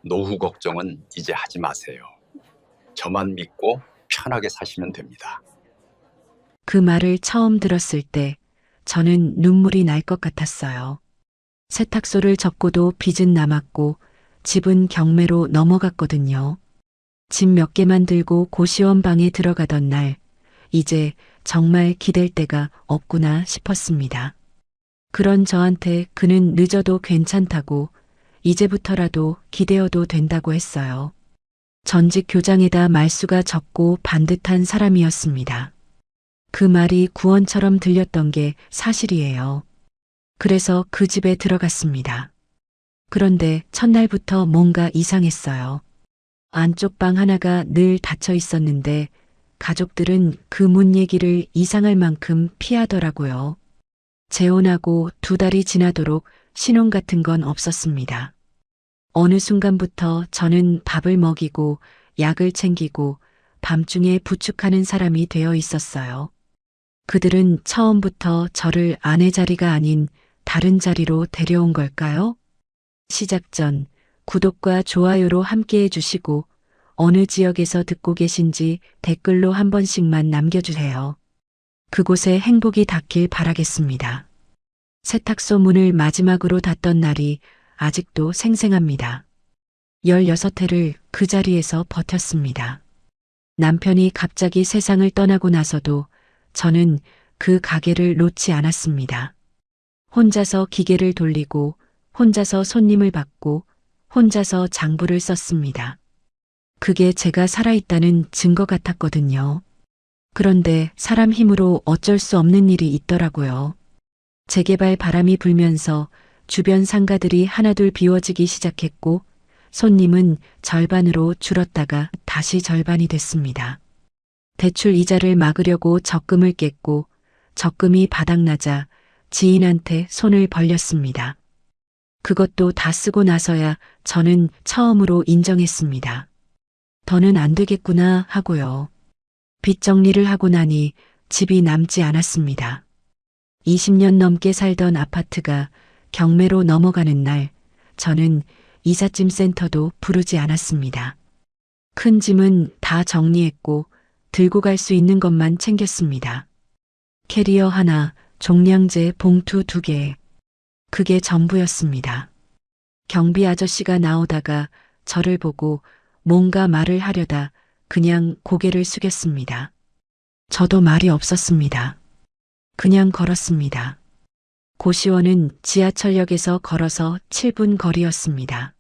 노후 걱정은 이제 하지 마세요. 저만 믿고 편하게 사시면 됩니다. 그 말을 처음 들었을 때 저는 눈물이 날 것 같았어요. 세탁소를 접고도 빚은 남았고 집은 경매로 넘어갔거든요. 집 몇 개만 들고 고시원 방에 들어가던 날, 이제 정말 기댈 데가 없구나 싶었습니다. 그런 저한테 그는 늦어도 괜찮다고, 이제부터라도 기대어도 된다고 했어요. 전직 교장에다 말수가 적고 반듯한 사람이었습니다. 그 말이 구원처럼 들렸던 게 사실이에요. 그래서 그 집에 들어갔습니다. 그런데 첫날부터 뭔가 이상했어요. 안쪽 방 하나가 늘 닫혀 있었는데 가족들은 그 문 얘기를 이상할 만큼 피하더라고요. 재혼하고 2달이 지나도록 신혼 같은 건 없었습니다. 어느 순간부터 저는 밥을 먹이고 약을 챙기고 밤중에 부축하는 사람이 되어 있었어요. 그들은 처음부터 저를 아내 자리가 아닌 다른 자리로 데려온 걸까요? 시작 전 구독과 좋아요로 함께 해주시고 어느 지역에서 듣고 계신지 댓글로 한 번씩만 남겨주세요. 그곳에 행복이 닿길 바라겠습니다. 세탁소 문을 마지막으로 닫던 날이 아직도 생생합니다. 16회를 그 자리에서 버텼습니다. 남편이 갑자기 세상을 떠나고 나서도 저는 그 가게를 놓지 않았습니다. 혼자서 기계를 돌리고 혼자서 손님을 받고 혼자서 장부를 썼습니다. 그게 제가 살아있다는 증거 같았거든요. 그런데 사람 힘으로 어쩔 수 없는 일이 있더라고요. 재개발 바람이 불면서 주변 상가들이 하나둘 비워지기 시작했고 손님은 절반으로 줄었다가 다시 절반이 됐습니다. 대출 이자를 막으려고 적금을 깼고 적금이 바닥나자 지인한테 손을 벌렸습니다. 그것도 다 쓰고 나서야 저는 처음으로 인정했습니다. 더는 안 되겠구나 하고요. 빚 정리를 하고 나니 집이 남지 않았습니다. 20년 넘게 살던 아파트가 경매로 넘어가는 날, 저는 이삿짐 센터도 부르지 않았습니다. 큰 짐은 다 정리했고 들고 갈 수 있는 것만 챙겼습니다. 캐리어 하나, 종량제 봉투 2개. 그게 전부였습니다. 경비 아저씨가 나오다가 저를 보고 뭔가 말을 하려다 그냥 고개를 숙였습니다. 저도 말이 없었습니다. 그냥 걸었습니다. 고시원은 지하철역에서 걸어서 7분 거리였습니다.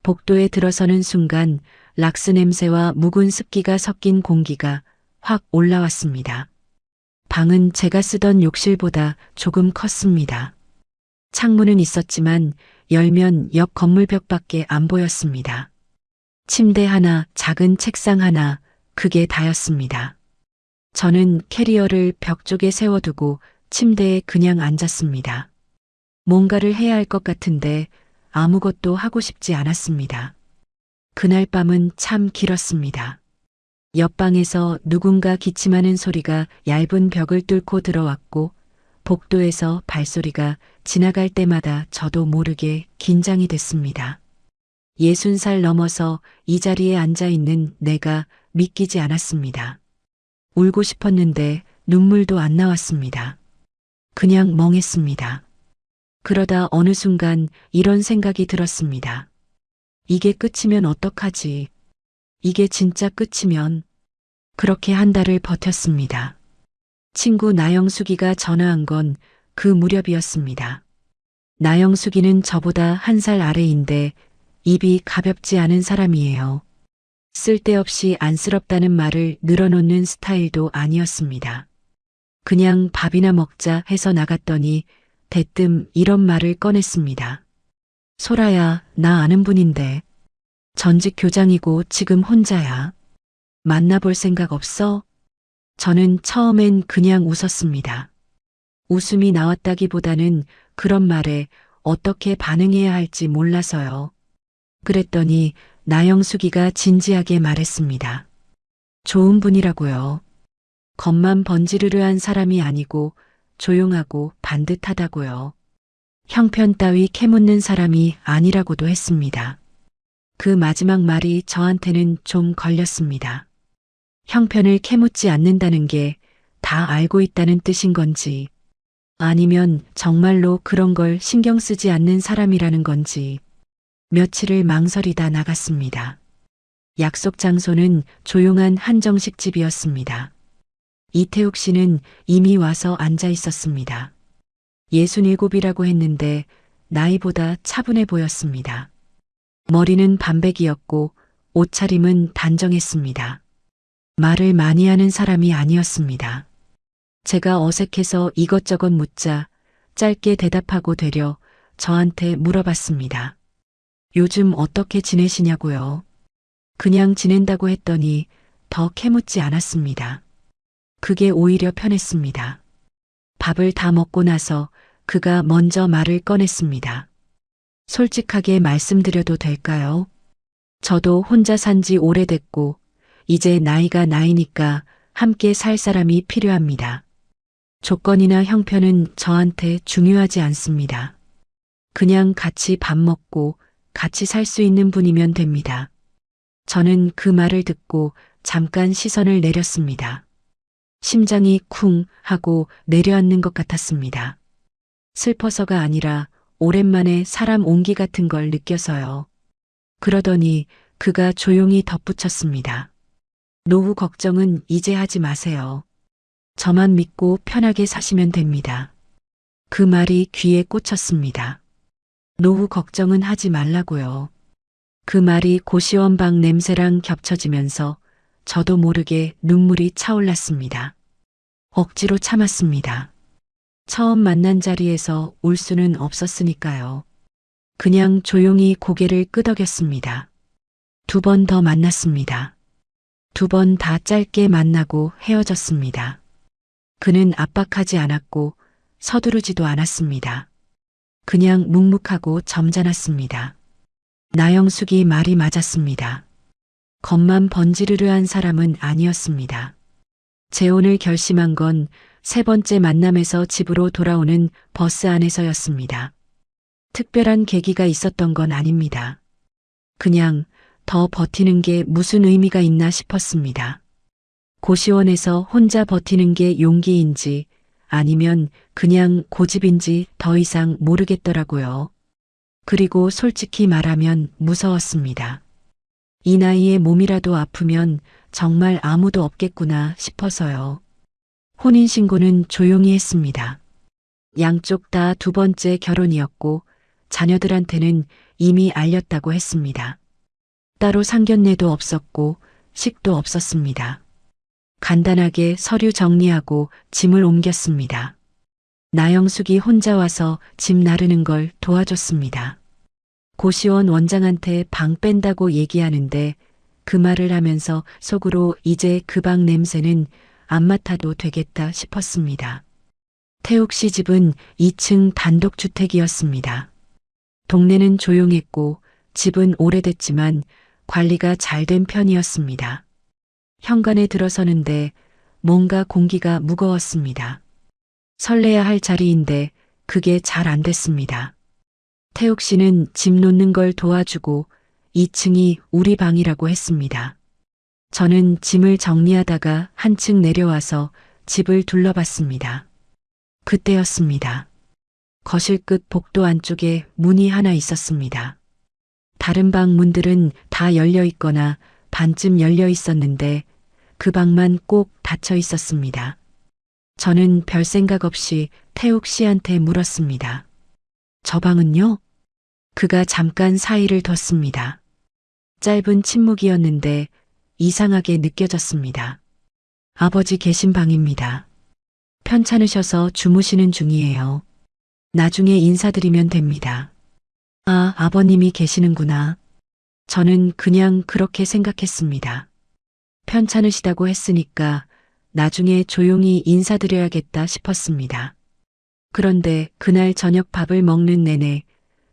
복도에 들어서는 순간 락스 냄새와 묵은 습기가 섞인 공기가 확 올라왔습니다. 방은 제가 쓰던 욕실보다 조금 컸습니다. 창문은 있었지만 열면 옆 건물 벽밖에 안 보였습니다. 침대 하나, 작은 책상 하나, 그게 다였습니다. 저는 캐리어를 벽 쪽에 세워두고 침대에 그냥 앉았습니다. 뭔가를 해야 할 것 같은데 아무것도 하고 싶지 않았습니다. 그날 밤은 참 길었습니다. 옆방에서 누군가 기침하는 소리가 얇은 벽을 뚫고 들어왔고 복도에서 발소리가 지나갈 때마다 저도 모르게 긴장이 됐습니다. 60살 넘어서 이 자리에 앉아 있는 내가 믿기지 않았습니다. 울고 싶었는데 눈물도 안 나왔습니다. 그냥 멍했습니다. 그러다 어느 순간 이런 생각이 들었습니다. 이게 끝이면 어떡하지? 이게 진짜 끝이면. 그렇게 한 달을 버텼습니다. 친구 나영숙이가 전화한 건 그 무렵이었습니다. 나영숙이는 저보다 1살 아래인데 입이 가볍지 않은 사람이에요. 쓸데없이 안쓰럽다는 말을 늘어놓는 스타일도 아니었습니다. 그냥 밥이나 먹자 해서 나갔더니 대뜸 이런 말을 꺼냈습니다. 소라야, 나 아는 분인데 전직 교장이고 지금 혼자야. 만나볼 생각 없어? 저는 처음엔 그냥 웃었습니다. 웃음이 나왔다기보다는 그런 말에 어떻게 반응해야 할지 몰라서요. 그랬더니 나영숙이가 진지하게 말했습니다. 좋은 분이라고요. 겉만 번지르르한 사람이 아니고 조용하고 반듯하다고요. 형편 따위 캐묻는 사람이 아니라고도 했습니다. 그 마지막 말이 저한테는 좀 걸렸습니다. 형편을 캐묻지 않는다는 게 다 알고 있다는 뜻인 건지, 아니면 정말로 그런 걸 신경 쓰지 않는 사람이라는 건지, 며칠을 망설이다 나갔습니다. 약속 장소는 조용한 한정식 집이었습니다. 이태욱 씨는 이미 와서 앉아 있었습니다. 67이라고 했는데 나이보다 차분해 보였습니다. 머리는 반백이었고 옷차림은 단정했습니다. 말을 많이 하는 사람이 아니었습니다. 제가 어색해서 이것저것 묻자 짧게 대답하고 되려 저한테 물어봤습니다. 요즘 어떻게 지내시냐고요? 그냥 지낸다고 했더니 더 캐묻지 않았습니다. 그게 오히려 편했습니다. 밥을 다 먹고 나서 그가 먼저 말을 꺼냈습니다. 솔직하게 말씀드려도 될까요? 저도 혼자 산 지 오래됐고 이제 나이가 나이니까 함께 살 사람이 필요합니다. 조건이나 형편은 저한테 중요하지 않습니다. 그냥 같이 밥 먹고 같이 살 수 있는 분이면 됩니다. 저는 그 말을 듣고 잠깐 시선을 내렸습니다. 심장이 쿵 하고 내려앉는 것 같았습니다. 슬퍼서가 아니라 오랜만에 사람 온기 같은 걸 느껴서요. 그러더니 그가 조용히 덧붙였습니다. 노후 걱정은 이제 하지 마세요. 저만 믿고 편하게 사시면 됩니다. 그 말이 귀에 꽂혔습니다. 노후 걱정은 하지 말라고요. 그 말이 고시원방 냄새랑 겹쳐지면서 저도 모르게 눈물이 차올랐습니다. 억지로 참았습니다. 처음 만난 자리에서 울 수는 없었으니까요. 그냥 조용히 고개를 끄덕였습니다. 2번 더 만났습니다. 2번 다 짧게 만나고 헤어졌습니다. 그는 압박하지 않았고 서두르지도 않았습니다. 그냥 묵묵하고 점잖았습니다. 나영숙이 말이 맞았습니다. 겉만 번지르르한 사람은 아니었습니다. 재혼을 결심한 건 3번째 만남에서 집으로 돌아오는 버스 안에서였습니다. 특별한 계기가 있었던 건 아닙니다. 그냥 더 버티는 게 무슨 의미가 있나 싶었습니다. 고시원에서 혼자 버티는 게 용기인지 아니면 그냥 고집인지 더 이상 모르겠더라고요. 그리고 솔직히 말하면 무서웠습니다. 이 나이에 몸이라도 아프면 정말 아무도 없겠구나 싶어서요. 혼인신고는 조용히 했습니다. 양쪽 다 2번째 결혼이었고 자녀들한테는 이미 알렸다고 했습니다. 따로 상견례도 없었고 식도 없었습니다. 간단하게 서류 정리하고 짐을 옮겼습니다. 나영숙이 혼자 와서 짐 나르는 걸 도와줬습니다. 고시원 원장한테 방 뺀다고 얘기하는데 그 말을 하면서 속으로 이제 그 방 냄새는 안 맡아도 되겠다 싶었습니다. 태욱 씨 집은 2층 단독주택이었습니다. 동네는 조용했고 집은 오래됐지만 관리가 잘 된 편이었습니다. 현관에 들어서는데 뭔가 공기가 무거웠습니다. 설레야 할 자리인데 그게 잘 안 됐습니다. 태욱 씨는 짐 놓는 걸 도와주고 2층이 우리 방이라고 했습니다. 저는 짐을 정리하다가 한층 내려와서 집을 둘러봤습니다. 그때였습니다. 거실 끝 복도 안쪽에 문이 하나 있었습니다. 다른 방 문들은 다 열려 있거나 반쯤 열려 있었는데 그 방만 꼭 닫혀 있었습니다. 저는 별 생각 없이 태욱 씨한테 물었습니다. 저 방은요? 그가 잠깐 사이를 뒀습니다. 짧은 침묵이었는데 이상하게 느껴졌습니다. 아버지 계신 방입니다. 편찮으셔서 주무시는 중이에요. 나중에 인사드리면 됩니다. 아, 아버님이 계시는구나. 저는 그냥 그렇게 생각했습니다. 편찮으시다고 했으니까 나중에 조용히 인사드려야겠다 싶었습니다. 그런데 그날 저녁 밥을 먹는 내내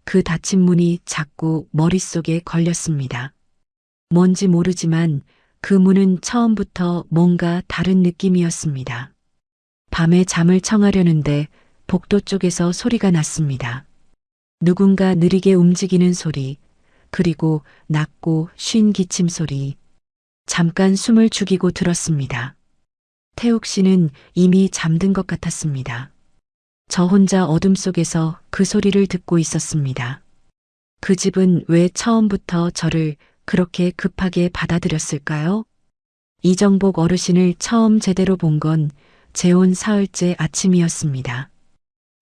그 닫힌 문이 자꾸 머릿속에 걸렸습니다. 뭔지 모르지만 그 문은 처음부터 뭔가 다른 느낌이었습니다. 밤에 잠을 청하려는데 복도 쪽에서 소리가 났습니다. 누군가 느리게 움직이는 소리, 그리고 낮고 쉰 기침 소리. 잠깐 숨을 죽이고 들었습니다. 태욱 씨는 이미 잠든 것 같았습니다. 저 혼자 어둠 속에서 그 소리를 듣고 있었습니다. 그 집은 왜 처음부터 저를 그렇게 급하게 받아들였을까요? 이정복 어르신을 처음 제대로 본 건 재혼 사흘째 아침이었습니다.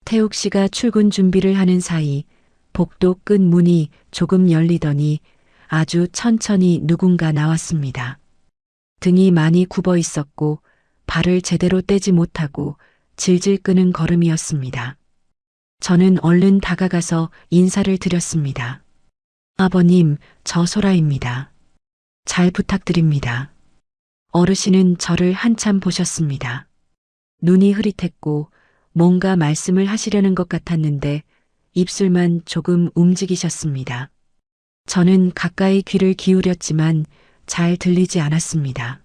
태욱 씨가 출근 준비를 하는 사이 복도 끝 문이 조금 열리더니 아주 천천히 누군가 나왔습니다. 등이 많이 굽어 있었고 발을 제대로 떼지 못하고 질질 끄는 걸음이었습니다. 저는 얼른 다가가서 인사를 드렸습니다. 아버님, 저 소라입니다. 잘 부탁드립니다. 어르신은 저를 한참 보셨습니다. 눈이 흐릿했고 뭔가 말씀을 하시려는 것 같았는데 입술만 조금 움직이셨습니다. 저는 가까이 귀를 기울였지만 잘 들리지 않았습니다.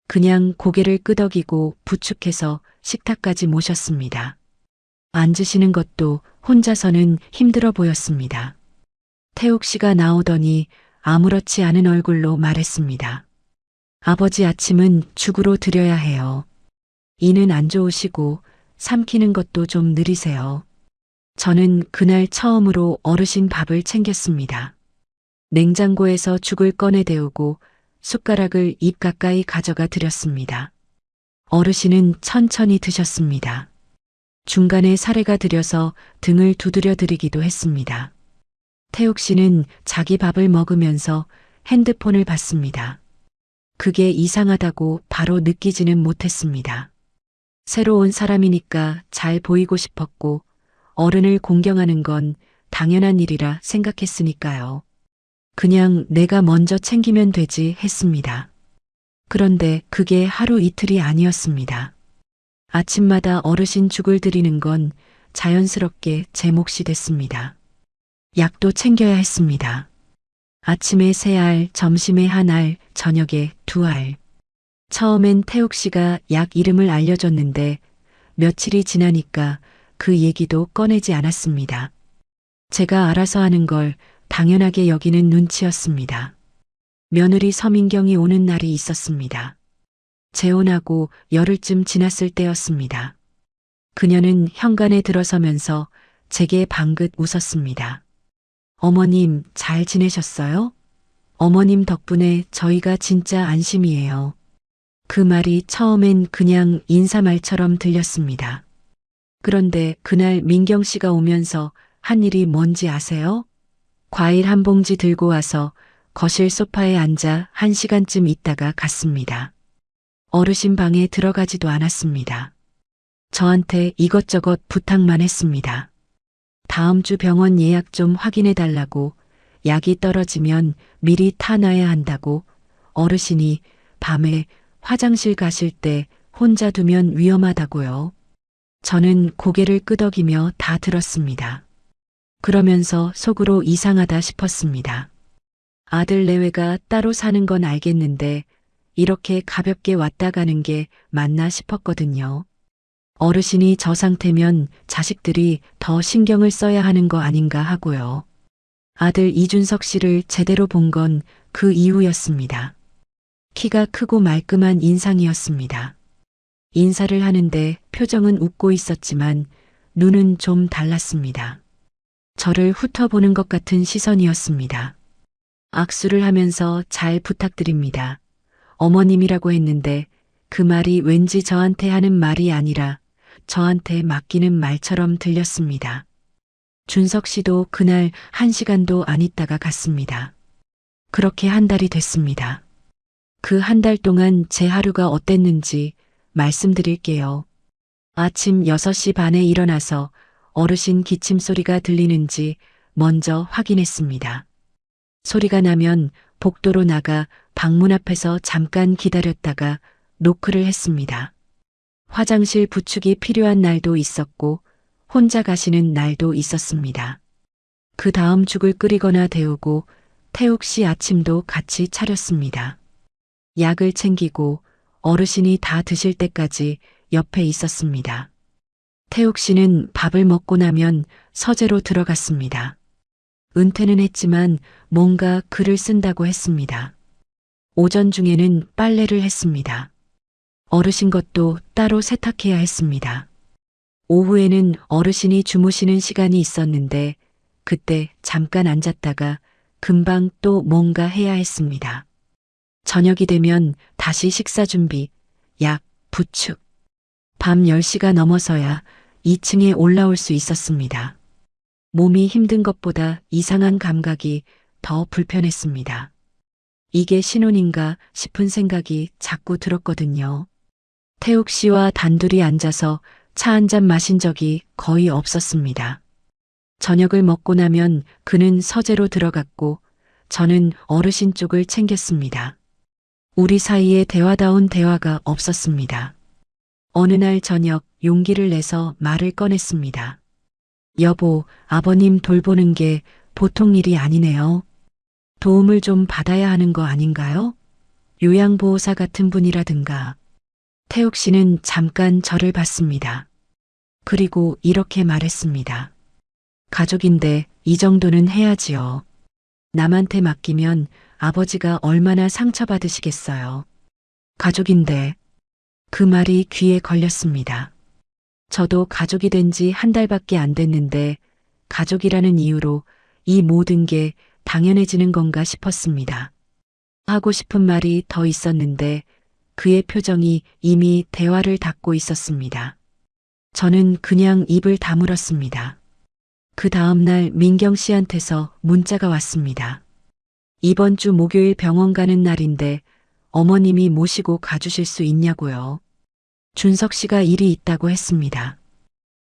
그냥 고개를 끄덕이고 부축해서 식탁까지 모셨습니다. 앉으시는 것도 혼자서는 힘들어 보였습니다. 태욱 씨가 나오더니 아무렇지 않은 얼굴로 말했습니다. 아버지 아침은 죽으로 드려야 해요. 이는 안 좋으시고 삼키는 것도 좀 느리세요. 저는 그날 처음으로 어르신 밥을 챙겼습니다. 냉장고에서 죽을 꺼내 데우고 숟가락을 입 가까이 가져가 드렸습니다. 어르신은 천천히 드셨습니다. 중간에 사례가 들여서 등을 두드려 드리기도 했습니다. 태욱 씨는 자기 밥을 먹으면서 핸드폰을 봤습니다. 그게 이상하다고 바로 느끼지는 못했습니다. 새로운 사람이니까 잘 보이고 싶었고 어른을 공경하는 건 당연한 일이라 생각했으니까요. 그냥 내가 먼저 챙기면 되지 했습니다. 그런데 그게 하루 이틀이 아니었습니다. 아침마다 어르신 죽을 드리는 건 자연스럽게 제 몫이 됐습니다. 약도 챙겨야 했습니다. 아침에 3알, 점심에 1알, 저녁에 2알. 처음엔 태욱 씨가 약 이름을 알려줬는데 며칠이 지나니까 그 얘기도 꺼내지 않았습니다. 제가 알아서 하는 걸 당연하게 여기는 눈치였습니다. 며느리 서민경이 오는 날이 있었습니다. 재혼하고 열흘쯤 지났을 때였습니다. 그녀는 현관에 들어서면서 제게 방긋 웃었습니다. 어머님 잘 지내셨어요? 어머님 덕분에 저희가 진짜 안심이에요. 그 말이 처음엔 그냥 인사말처럼 들렸습니다. 그런데 그날 민경 씨가 오면서 한 일이 뭔지 아세요? 과일 한 봉지 들고 와서 거실 소파에 앉아 1시간쯤 있다가 갔습니다. 어르신 방에 들어가지도 않았습니다. 저한테 이것저것 부탁만 했습니다. 다음 주 병원 예약 좀 확인해 달라고, 약이 떨어지면 미리 타놔야 한다고, 어르신이 밤에 화장실 가실 때 혼자 두면 위험하다고요. 저는 고개를 끄덕이며 다 들었습니다. 그러면서 속으로 이상하다 싶었습니다. 아들 내외가 따로 사는 건 알겠는데 이렇게 가볍게 왔다 가는 게 맞나 싶었거든요. 어르신이 저 상태면 자식들이 더 신경을 써야 하는 거 아닌가 하고요. 아들 이준석 씨를 제대로 본 건 그 이후였습니다. 키가 크고 말끔한 인상이었습니다. 인사를 하는데 표정은 웃고 있었지만 눈은 좀 달랐습니다. 저를 훑어보는 것 같은 시선이었습니다. 악수를 하면서 잘 부탁드립니다. 어머님이라고 했는데 그 말이 왠지 저한테 하는 말이 아니라 저한테 맡기는 말처럼 들렸습니다. 준석 씨도 그날 1시간도 안 있다가 갔습니다. 그렇게 한 달이 됐습니다. 그 한 달 동안 제 하루가 어땠는지 말씀드릴게요. 아침 6시 반에 일어나서 어르신 기침 소리가 들리는지 먼저 확인했습니다. 소리가 나면 복도로 나가 방문 앞에서 잠깐 기다렸다가 노크를 했습니다. 화장실 부축이 필요한 날도 있었고 혼자 가시는 날도 있었습니다. 그 다음 죽을 끓이거나 데우고 태욱 씨 아침도 같이 차렸습니다. 약을 챙기고 어르신이 다 드실 때까지 옆에 있었습니다. 태욱 씨는 밥을 먹고 나면 서재로 들어갔습니다. 은퇴는 했지만 뭔가 글을 쓴다고 했습니다. 오전 중에는 빨래를 했습니다. 어르신 것도 따로 세탁해야 했습니다. 오후에는 어르신이 주무시는 시간이 있었는데 그때 잠깐 앉았다가 금방 또 뭔가 해야 했습니다. 저녁이 되면 다시 식사 준비, 약, 부축. 밤 10시가 넘어서야 2층에 올라올 수 있었습니다. 몸이 힘든 것보다 이상한 감각이 더 불편했습니다. 이게 신혼인가 싶은 생각이 자꾸 들었거든요. 태욱 씨와 단둘이 앉아서 차 한 잔 마신 적이 거의 없었습니다. 저녁을 먹고 나면 그는 서재로 들어갔고 저는 어르신 쪽을 챙겼습니다. 우리 사이에 대화다운 대화가 없었습니다. 어느 날 저녁 용기를 내서 말을 꺼냈습니다. 여보, 아버님 돌보는 게 보통 일이 아니네요. 도움을 좀 받아야 하는 거 아닌가요? 요양보호사 같은 분이라든가. 태욱 씨는 잠깐 저를 봤습니다. 그리고 이렇게 말했습니다. 가족인데 이 정도는 해야지요. 남한테 맡기면 아버지가 얼마나 상처받으시겠어요. 가족인데 그 말이 귀에 걸렸습니다. 저도 가족이 된 지 한 달밖에 안 됐는데 가족이라는 이유로 이 모든 게 당연해지는 건가 싶었습니다. 하고 싶은 말이 더 있었는데 그의 표정이 이미 대화를 닫고 있었습니다. 저는 그냥 입을 다물었습니다. 그 다음 날 민경 씨한테서 문자가 왔습니다. 이번 주 목요일 병원 가는 날인데 어머님이 모시고 가주실 수 있냐고요. 준석 씨가 일이 있다고 했습니다.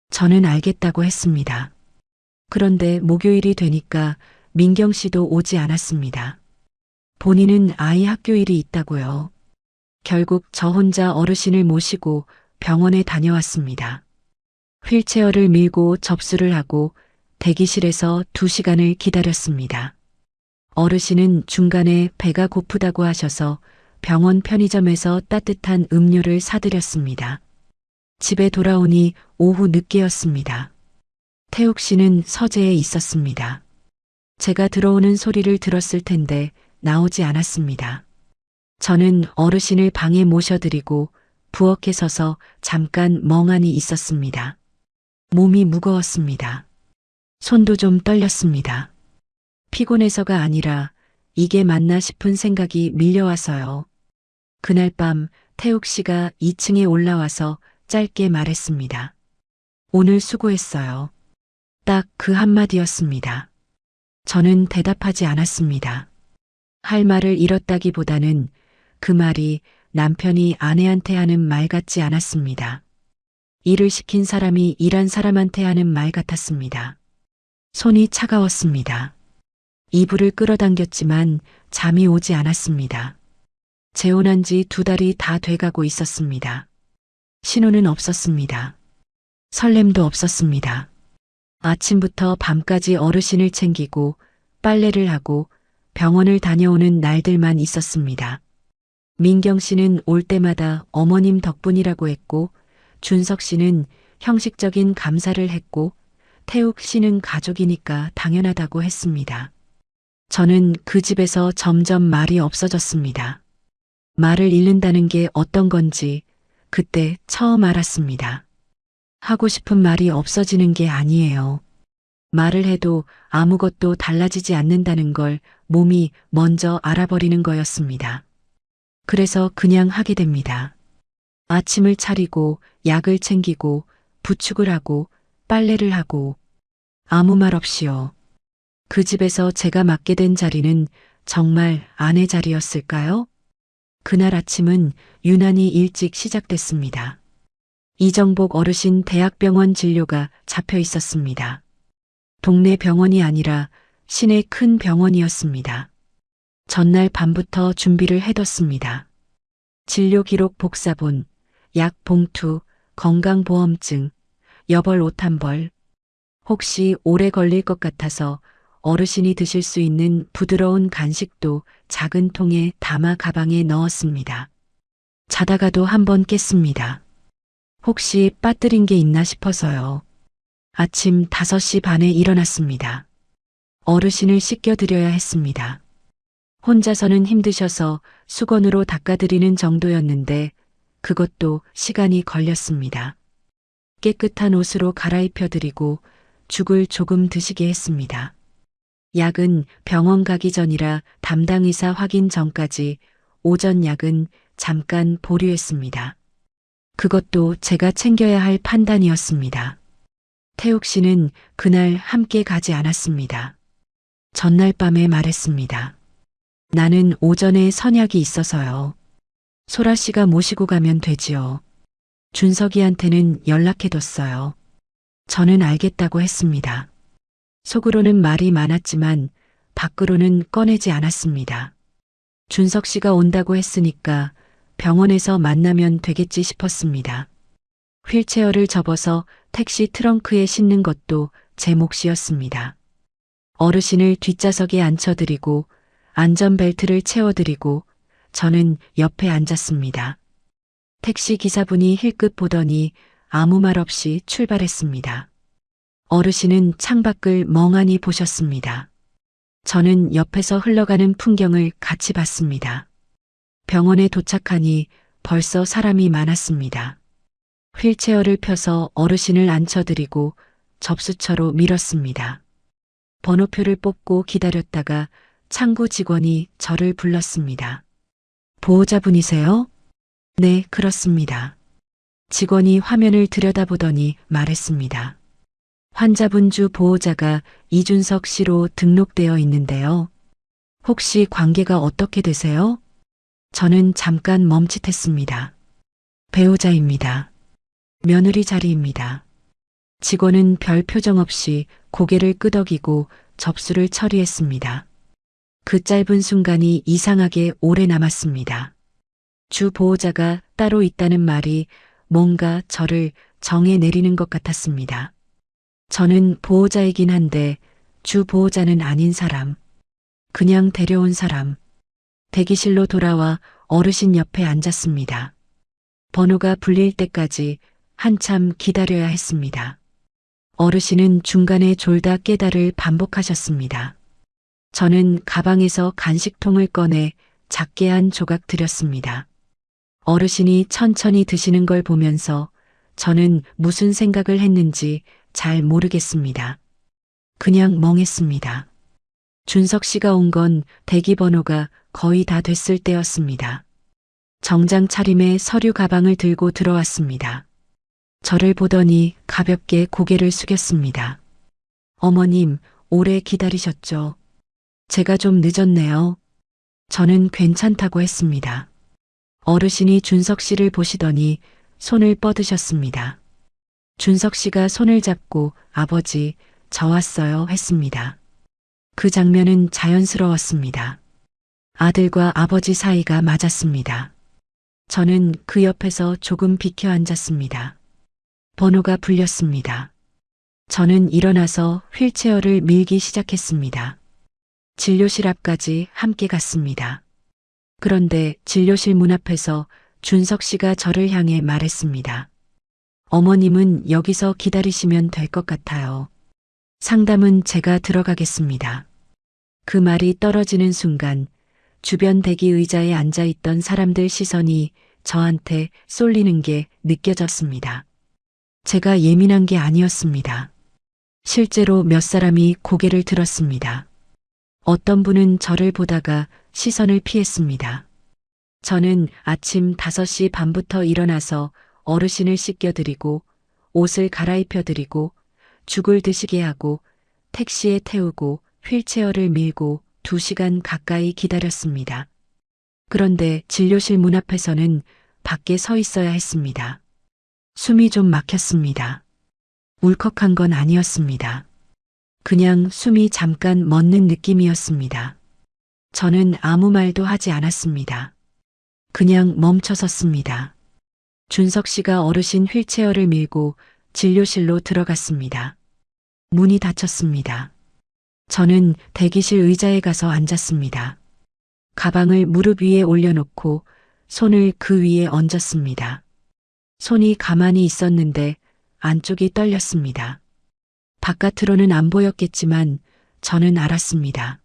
저는 알겠다고 했습니다. 그런데 목요일이 되니까 민경 씨도 오지 않았습니다. 본인은 아이 학교 일이 있다고요. 결국 저 혼자 어르신을 모시고 병원에 다녀왔습니다. 휠체어를 밀고 접수를 하고 대기실에서 2시간을 기다렸습니다. 어르신은 중간에 배가 고프다고 하셔서 병원 편의점에서 따뜻한 음료를 사드렸습니다. 집에 돌아오니 오후 늦게였습니다. 태욱 씨는 서재에 있었습니다. 제가 들어오는 소리를 들었을 텐데 나오지 않았습니다. 저는 어르신을 방에 모셔드리고 부엌에 서서 잠깐 멍하니 있었습니다. 몸이 무거웠습니다. 손도 좀 떨렸습니다. 피곤해서가 아니라 이게 맞나 싶은 생각이 밀려와서요. 그날 밤 태욱 씨가 2층에 올라와서 짧게 말했습니다. 오늘 수고했어요. 딱 그 한마디였습니다. 저는 대답하지 않았습니다. 할 말을 잃었다기보다는 그 말이 남편이 아내한테 하는 말 같지 않았습니다. 일을 시킨 사람이 일한 사람한테 하는 말 같았습니다. 손이 차가웠습니다. 이불을 끌어당겼지만 잠이 오지 않았습니다. 재혼한 지 2달이 다 돼가고 있었습니다. 신호는 없었습니다. 설렘도 없었습니다. 아침부터 밤까지 어르신을 챙기고 빨래를 하고 병원을 다녀오는 날들만 있었습니다. 민경 씨는 올 때마다 어머님 덕분이라고 했고 준석 씨는 형식적인 감사를 했고 태욱 씨는 가족이니까 당연하다고 했습니다. 저는 그 집에서 점점 말이 없어졌습니다. 말을 잃는다는 게 어떤 건지 그때 처음 알았습니다. 하고 싶은 말이 없어지는 게 아니에요. 말을 해도 아무것도 달라지지 않는다는 걸 몸이 먼저 알아버리는 거였습니다. 그래서 그냥 하게 됩니다. 아침을 차리고 약을 챙기고 부축을 하고 빨래를 하고 아무 말 없이요. 그 집에서 제가 맡게 된 자리는 정말 아내 자리였을까요? 그날 아침은 유난히 일찍 시작됐습니다. 이정복 어르신 대학병원 진료가 잡혀 있었습니다. 동네 병원이 아니라 시내 큰 병원이었습니다. 전날 밤부터 준비를 해뒀습니다. 진료 기록 복사본, 약 봉투, 건강보험증, 여벌 옷 한 벌. 혹시 오래 걸릴 것 같아서 어르신이 드실 수 있는 부드러운 간식도 작은 통에 담아 가방에 넣었습니다. 자다가도 한번 깼습니다. 혹시 빠뜨린 게 있나 싶어서요. 아침 5시 반에 일어났습니다. 어르신을 씻겨드려야 했습니다. 혼자서는 힘드셔서 수건으로 닦아드리는 정도였는데 그것도 시간이 걸렸습니다. 깨끗한 옷으로 갈아입혀드리고 죽을 조금 드시게 했습니다. 약은 병원 가기 전이라 담당 의사 확인 전까지 오전 약은 잠깐 보류했습니다. 그것도 제가 챙겨야 할 판단이었습니다. 태욱 씨는 그날 함께 가지 않았습니다. 전날 밤에 말했습니다. 나는 오전에 선약이 있어서요. 소라 씨가 모시고 가면 되지요. 준석이한테는 연락해뒀어요. 저는 알겠다고 했습니다. 속으로는 말이 많았지만 밖으로는 꺼내지 않았습니다. 준석 씨가 온다고 했으니까 병원에서 만나면 되겠지 싶었습니다. 휠체어를 접어서 택시 트렁크에 싣는 것도 제 몫이었습니다. 어르신을 뒷좌석에 앉혀드리고 안전벨트를 채워드리고 저는 옆에 앉았습니다. 택시 기사분이 힐끗 보더니 아무 말 없이 출발했습니다. 어르신은 창밖을 멍하니 보셨습니다. 저는 옆에서 흘러가는 풍경을 같이 봤습니다. 병원에 도착하니 벌써 사람이 많았습니다. 휠체어를 펴서 어르신을 앉혀드리고 접수처로 밀었습니다. 번호표를 뽑고 기다렸다가 창구 직원이 저를 불렀습니다. 보호자분이세요? 네, 그렇습니다. 직원이 화면을 들여다보더니 말했습니다. 환자분 주 보호자가 이준석 씨로 등록되어 있는데요. 혹시 관계가 어떻게 되세요? 저는 잠깐 멈칫했습니다. 배우자입니다. 며느리 자리입니다. 직원은 별 표정 없이 고개를 끄덕이고 접수를 처리했습니다. 그 짧은 순간이 이상하게 오래 남았습니다. 주 보호자가 따로 있다는 말이 뭔가 저를 정해 내리는 것 같았습니다. 저는 보호자이긴 한데 주 보호자는 아닌 사람, 그냥 데려온 사람. 대기실로 돌아와 어르신 옆에 앉았습니다. 번호가 불릴 때까지 한참 기다려야 했습니다. 어르신은 중간에 졸다 깨다를 반복하셨습니다. 저는 가방에서 간식통을 꺼내 작게 한 조각 드렸습니다. 어르신이 천천히 드시는 걸 보면서 저는 무슨 생각을 했는지 잘 모르겠습니다. 그냥 멍했습니다. 준석 씨가 온 건 대기 번호가 거의 다 됐을 때였습니다. 정장 차림에 서류 가방을 들고 들어왔습니다. 저를 보더니 가볍게 고개를 숙였습니다. 어머님, 오래 기다리셨죠? 제가 좀 늦었네요. 저는 괜찮다고 했습니다. 어르신이 준석 씨를 보시더니 손을 뻗으셨습니다. 준석 씨가 손을 잡고 아버지, 저 왔어요 했습니다. 그 장면은 자연스러웠습니다. 아들과 아버지 사이가 맞았습니다. 저는 그 옆에서 조금 비켜 앉았습니다. 번호가 불렸습니다. 저는 일어나서 휠체어를 밀기 시작했습니다. 진료실 앞까지 함께 갔습니다. 그런데 진료실 문 앞에서 준석 씨가 저를 향해 말했습니다. 어머님은 여기서 기다리시면 될 것 같아요. 상담은 제가 들어가겠습니다. 그 말이 떨어지는 순간 주변 대기 의자에 앉아있던 사람들 시선이 저한테 쏠리는 게 느껴졌습니다. 제가 예민한 게 아니었습니다. 실제로 몇 사람이 고개를 들었습니다. 어떤 분은 저를 보다가 시선을 피했습니다. 저는 아침 5시 반부터 일어나서 어르신을 씻겨드리고 옷을 갈아입혀드리고 죽을 드시게 하고 택시에 태우고 휠체어를 밀고 2시간 가까이 기다렸습니다. 그런데 진료실 문 앞에서는 밖에 서 있어야 했습니다. 숨이 좀 막혔습니다. 울컥한 건 아니었습니다. 그냥 숨이 잠깐 멎는 느낌이었습니다. 저는 아무 말도 하지 않았습니다. 그냥 멈춰섰습니다. 준석 씨가 어르신 휠체어를 밀고 진료실로 들어갔습니다. 문이 닫혔습니다. 저는 대기실 의자에 가서 앉았습니다. 가방을 무릎 위에 올려놓고 손을 그 위에 얹었습니다. 손이 가만히 있었는데 안쪽이 떨렸습니다. 바깥으로는 안 보였겠지만 저는 알았습니다.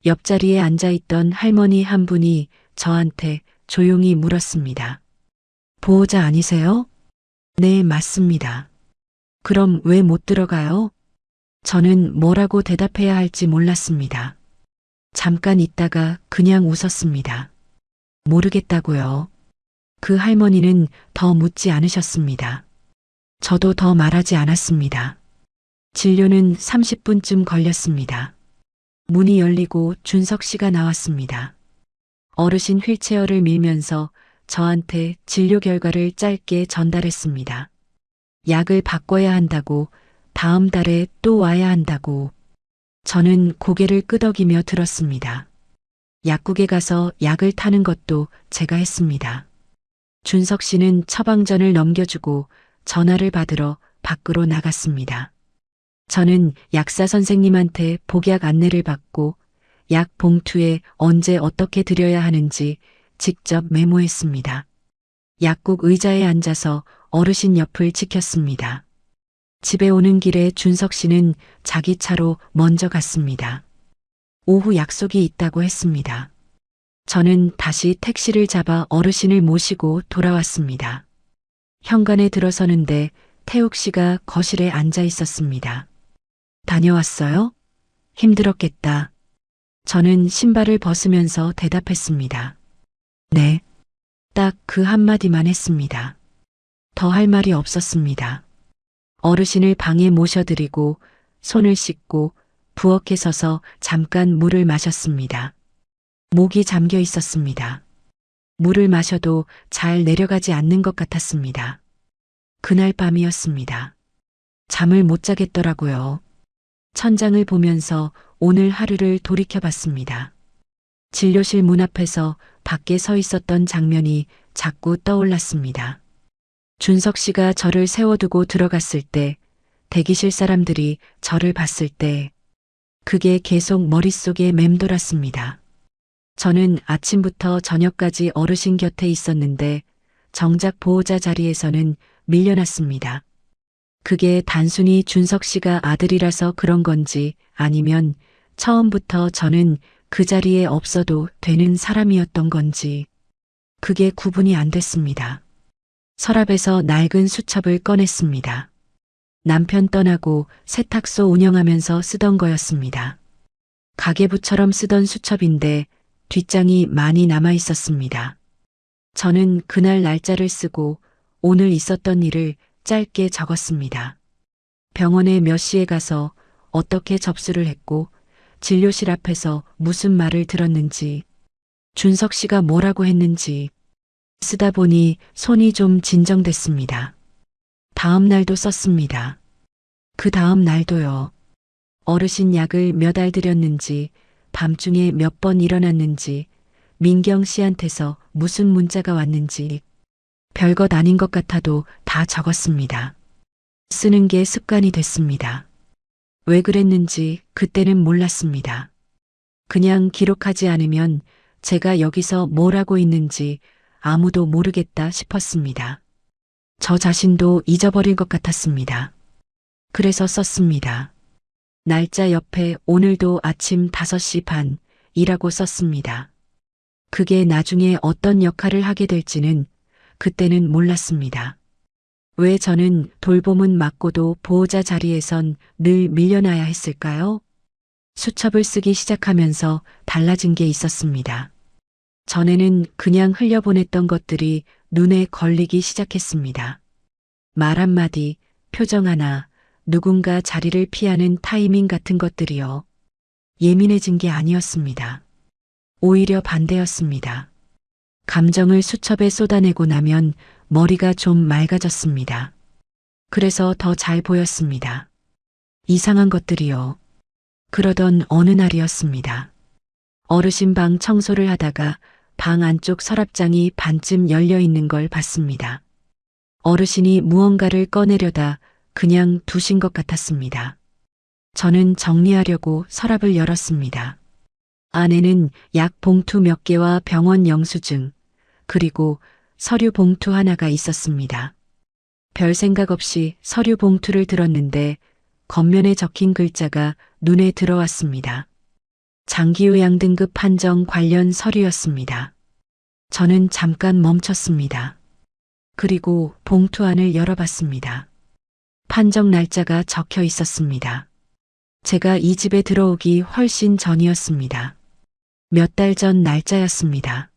옆자리에 앉아있던 할머니 한 분이 저한테 조용히 물었습니다. 보호자 아니세요? 네, 맞습니다. 그럼 왜 못 들어가요? 저는 뭐라고 대답해야 할지 몰랐습니다. 잠깐 있다가 그냥 웃었습니다. 모르겠다고요. 그 할머니는 더 묻지 않으셨습니다. 저도 더 말하지 않았습니다. 진료는 30분쯤 걸렸습니다. 문이 열리고 준석 씨가 나왔습니다. 어르신 휠체어를 밀면서 저한테 진료 결과를 짧게 전달했습니다. 약을 바꿔야 한다고, 다음 달에 또 와야 한다고. 저는 고개를 끄덕이며 들었습니다. 약국에 가서 약을 타는 것도 제가 했습니다. 준석 씨는 처방전을 넘겨주고 전화를 받으러 밖으로 나갔습니다. 저는 약사 선생님한테 복약 안내를 받고 약 봉투에 언제 어떻게 드려야 하는지 직접 메모했습니다. 약국 의자에 앉아서 어르신 옆을 지켰습니다. 집에 오는 길에 준석 씨는 자기 차로 먼저 갔습니다. 오후 약속이 있다고 했습니다. 저는 다시 택시를 잡아 어르신을 모시고 돌아왔습니다. 현관에 들어서는데 태욱 씨가 거실에 앉아 있었습니다. 다녀왔어요? 힘들었겠다. 저는 신발을 벗으면서 대답했습니다. 네. 딱 그 한마디만 했습니다. 더 할 말이 없었습니다. 어르신을 방에 모셔드리고 손을 씻고 부엌에 서서 잠깐 물을 마셨습니다. 목이 잠겨 있었습니다. 물을 마셔도 잘 내려가지 않는 것 같았습니다. 그날 밤이었습니다. 잠을 못 자겠더라고요. 천장을 보면서 오늘 하루를 돌이켜봤습니다. 진료실 문 앞에서 밖에 서 있었던 장면이 자꾸 떠올랐습니다. 준석 씨가 저를 세워두고 들어갔을 때, 대기실 사람들이 저를 봤을 때, 그게 계속 머릿속에 맴돌았습니다. 저는 아침부터 저녁까지 어르신 곁에 있었는데 정작 보호자 자리에서는 밀려났습니다. 그게 단순히 준석 씨가 아들이라서 그런 건지 아니면 처음부터 저는 그 자리에 없어도 되는 사람이었던 건지 그게 구분이 안 됐습니다. 서랍에서 낡은 수첩을 꺼냈습니다. 남편 떠나고 세탁소 운영하면서 쓰던 거였습니다. 가계부처럼 쓰던 수첩인데 뒷장이 많이 남아 있었습니다. 저는 그날 날짜를 쓰고 오늘 있었던 일을 짧게 적었습니다. 병원에 몇 시에 가서 어떻게 접수를 했고 진료실 앞에서 무슨 말을 들었는지 준석 씨가 뭐라고 했는지 쓰다 보니 손이 좀 진정됐습니다. 다음 날도 썼습니다. 그 다음 날도요. 어르신 약을 몇 알 드렸는지 밤중에 몇 번 일어났는지 민경 씨한테서 무슨 문자가 왔는지 별것 아닌 것 같아도 다 적었습니다. 쓰는 게 습관이 됐습니다. 왜 그랬는지 그때는 몰랐습니다. 그냥 기록하지 않으면 제가 여기서 뭘 하고 있는지 아무도 모르겠다 싶었습니다. 저 자신도 잊어버릴 것 같았습니다. 그래서 썼습니다. 날짜 옆에 오늘도 아침 5시 반이라고 썼습니다. 그게 나중에 어떤 역할을 하게 될지는 그때는 몰랐습니다. 왜 저는 돌봄은 맡고도 보호자 자리에선 늘 밀려나야 했을까요? 수첩을 쓰기 시작하면서 달라진 게 있었습니다. 전에는 그냥 흘려보냈던 것들이 눈에 걸리기 시작했습니다. 말 한마디, 표정 하나, 누군가 자리를 피하는 타이밍 같은 것들이요. 예민해진 게 아니었습니다. 오히려 반대였습니다. 감정을 수첩에 쏟아내고 나면 머리가 좀 맑아졌습니다. 그래서 더 잘 보였습니다. 이상한 것들이요. 그러던 어느 날이었습니다. 어르신 방 청소를 하다가 방 안쪽 서랍장이 반쯤 열려 있는 걸 봤습니다. 어르신이 무언가를 꺼내려다 그냥 두신 것 같았습니다. 저는 정리하려고 서랍을 열었습니다. 안에는 약 봉투 몇 개와 병원 영수증, 그리고 서류 봉투 하나가 있었습니다. 별 생각 없이 서류 봉투를 들었는데 겉면에 적힌 글자가 눈에 들어왔습니다. 장기요양 등급 판정 관련 서류였습니다. 저는 잠깐 멈췄습니다. 그리고 봉투 안을 열어봤습니다. 판정 날짜가 적혀 있었습니다. 제가 이 집에 들어오기 훨씬 전이었습니다. 몇 달 전 날짜였습니다.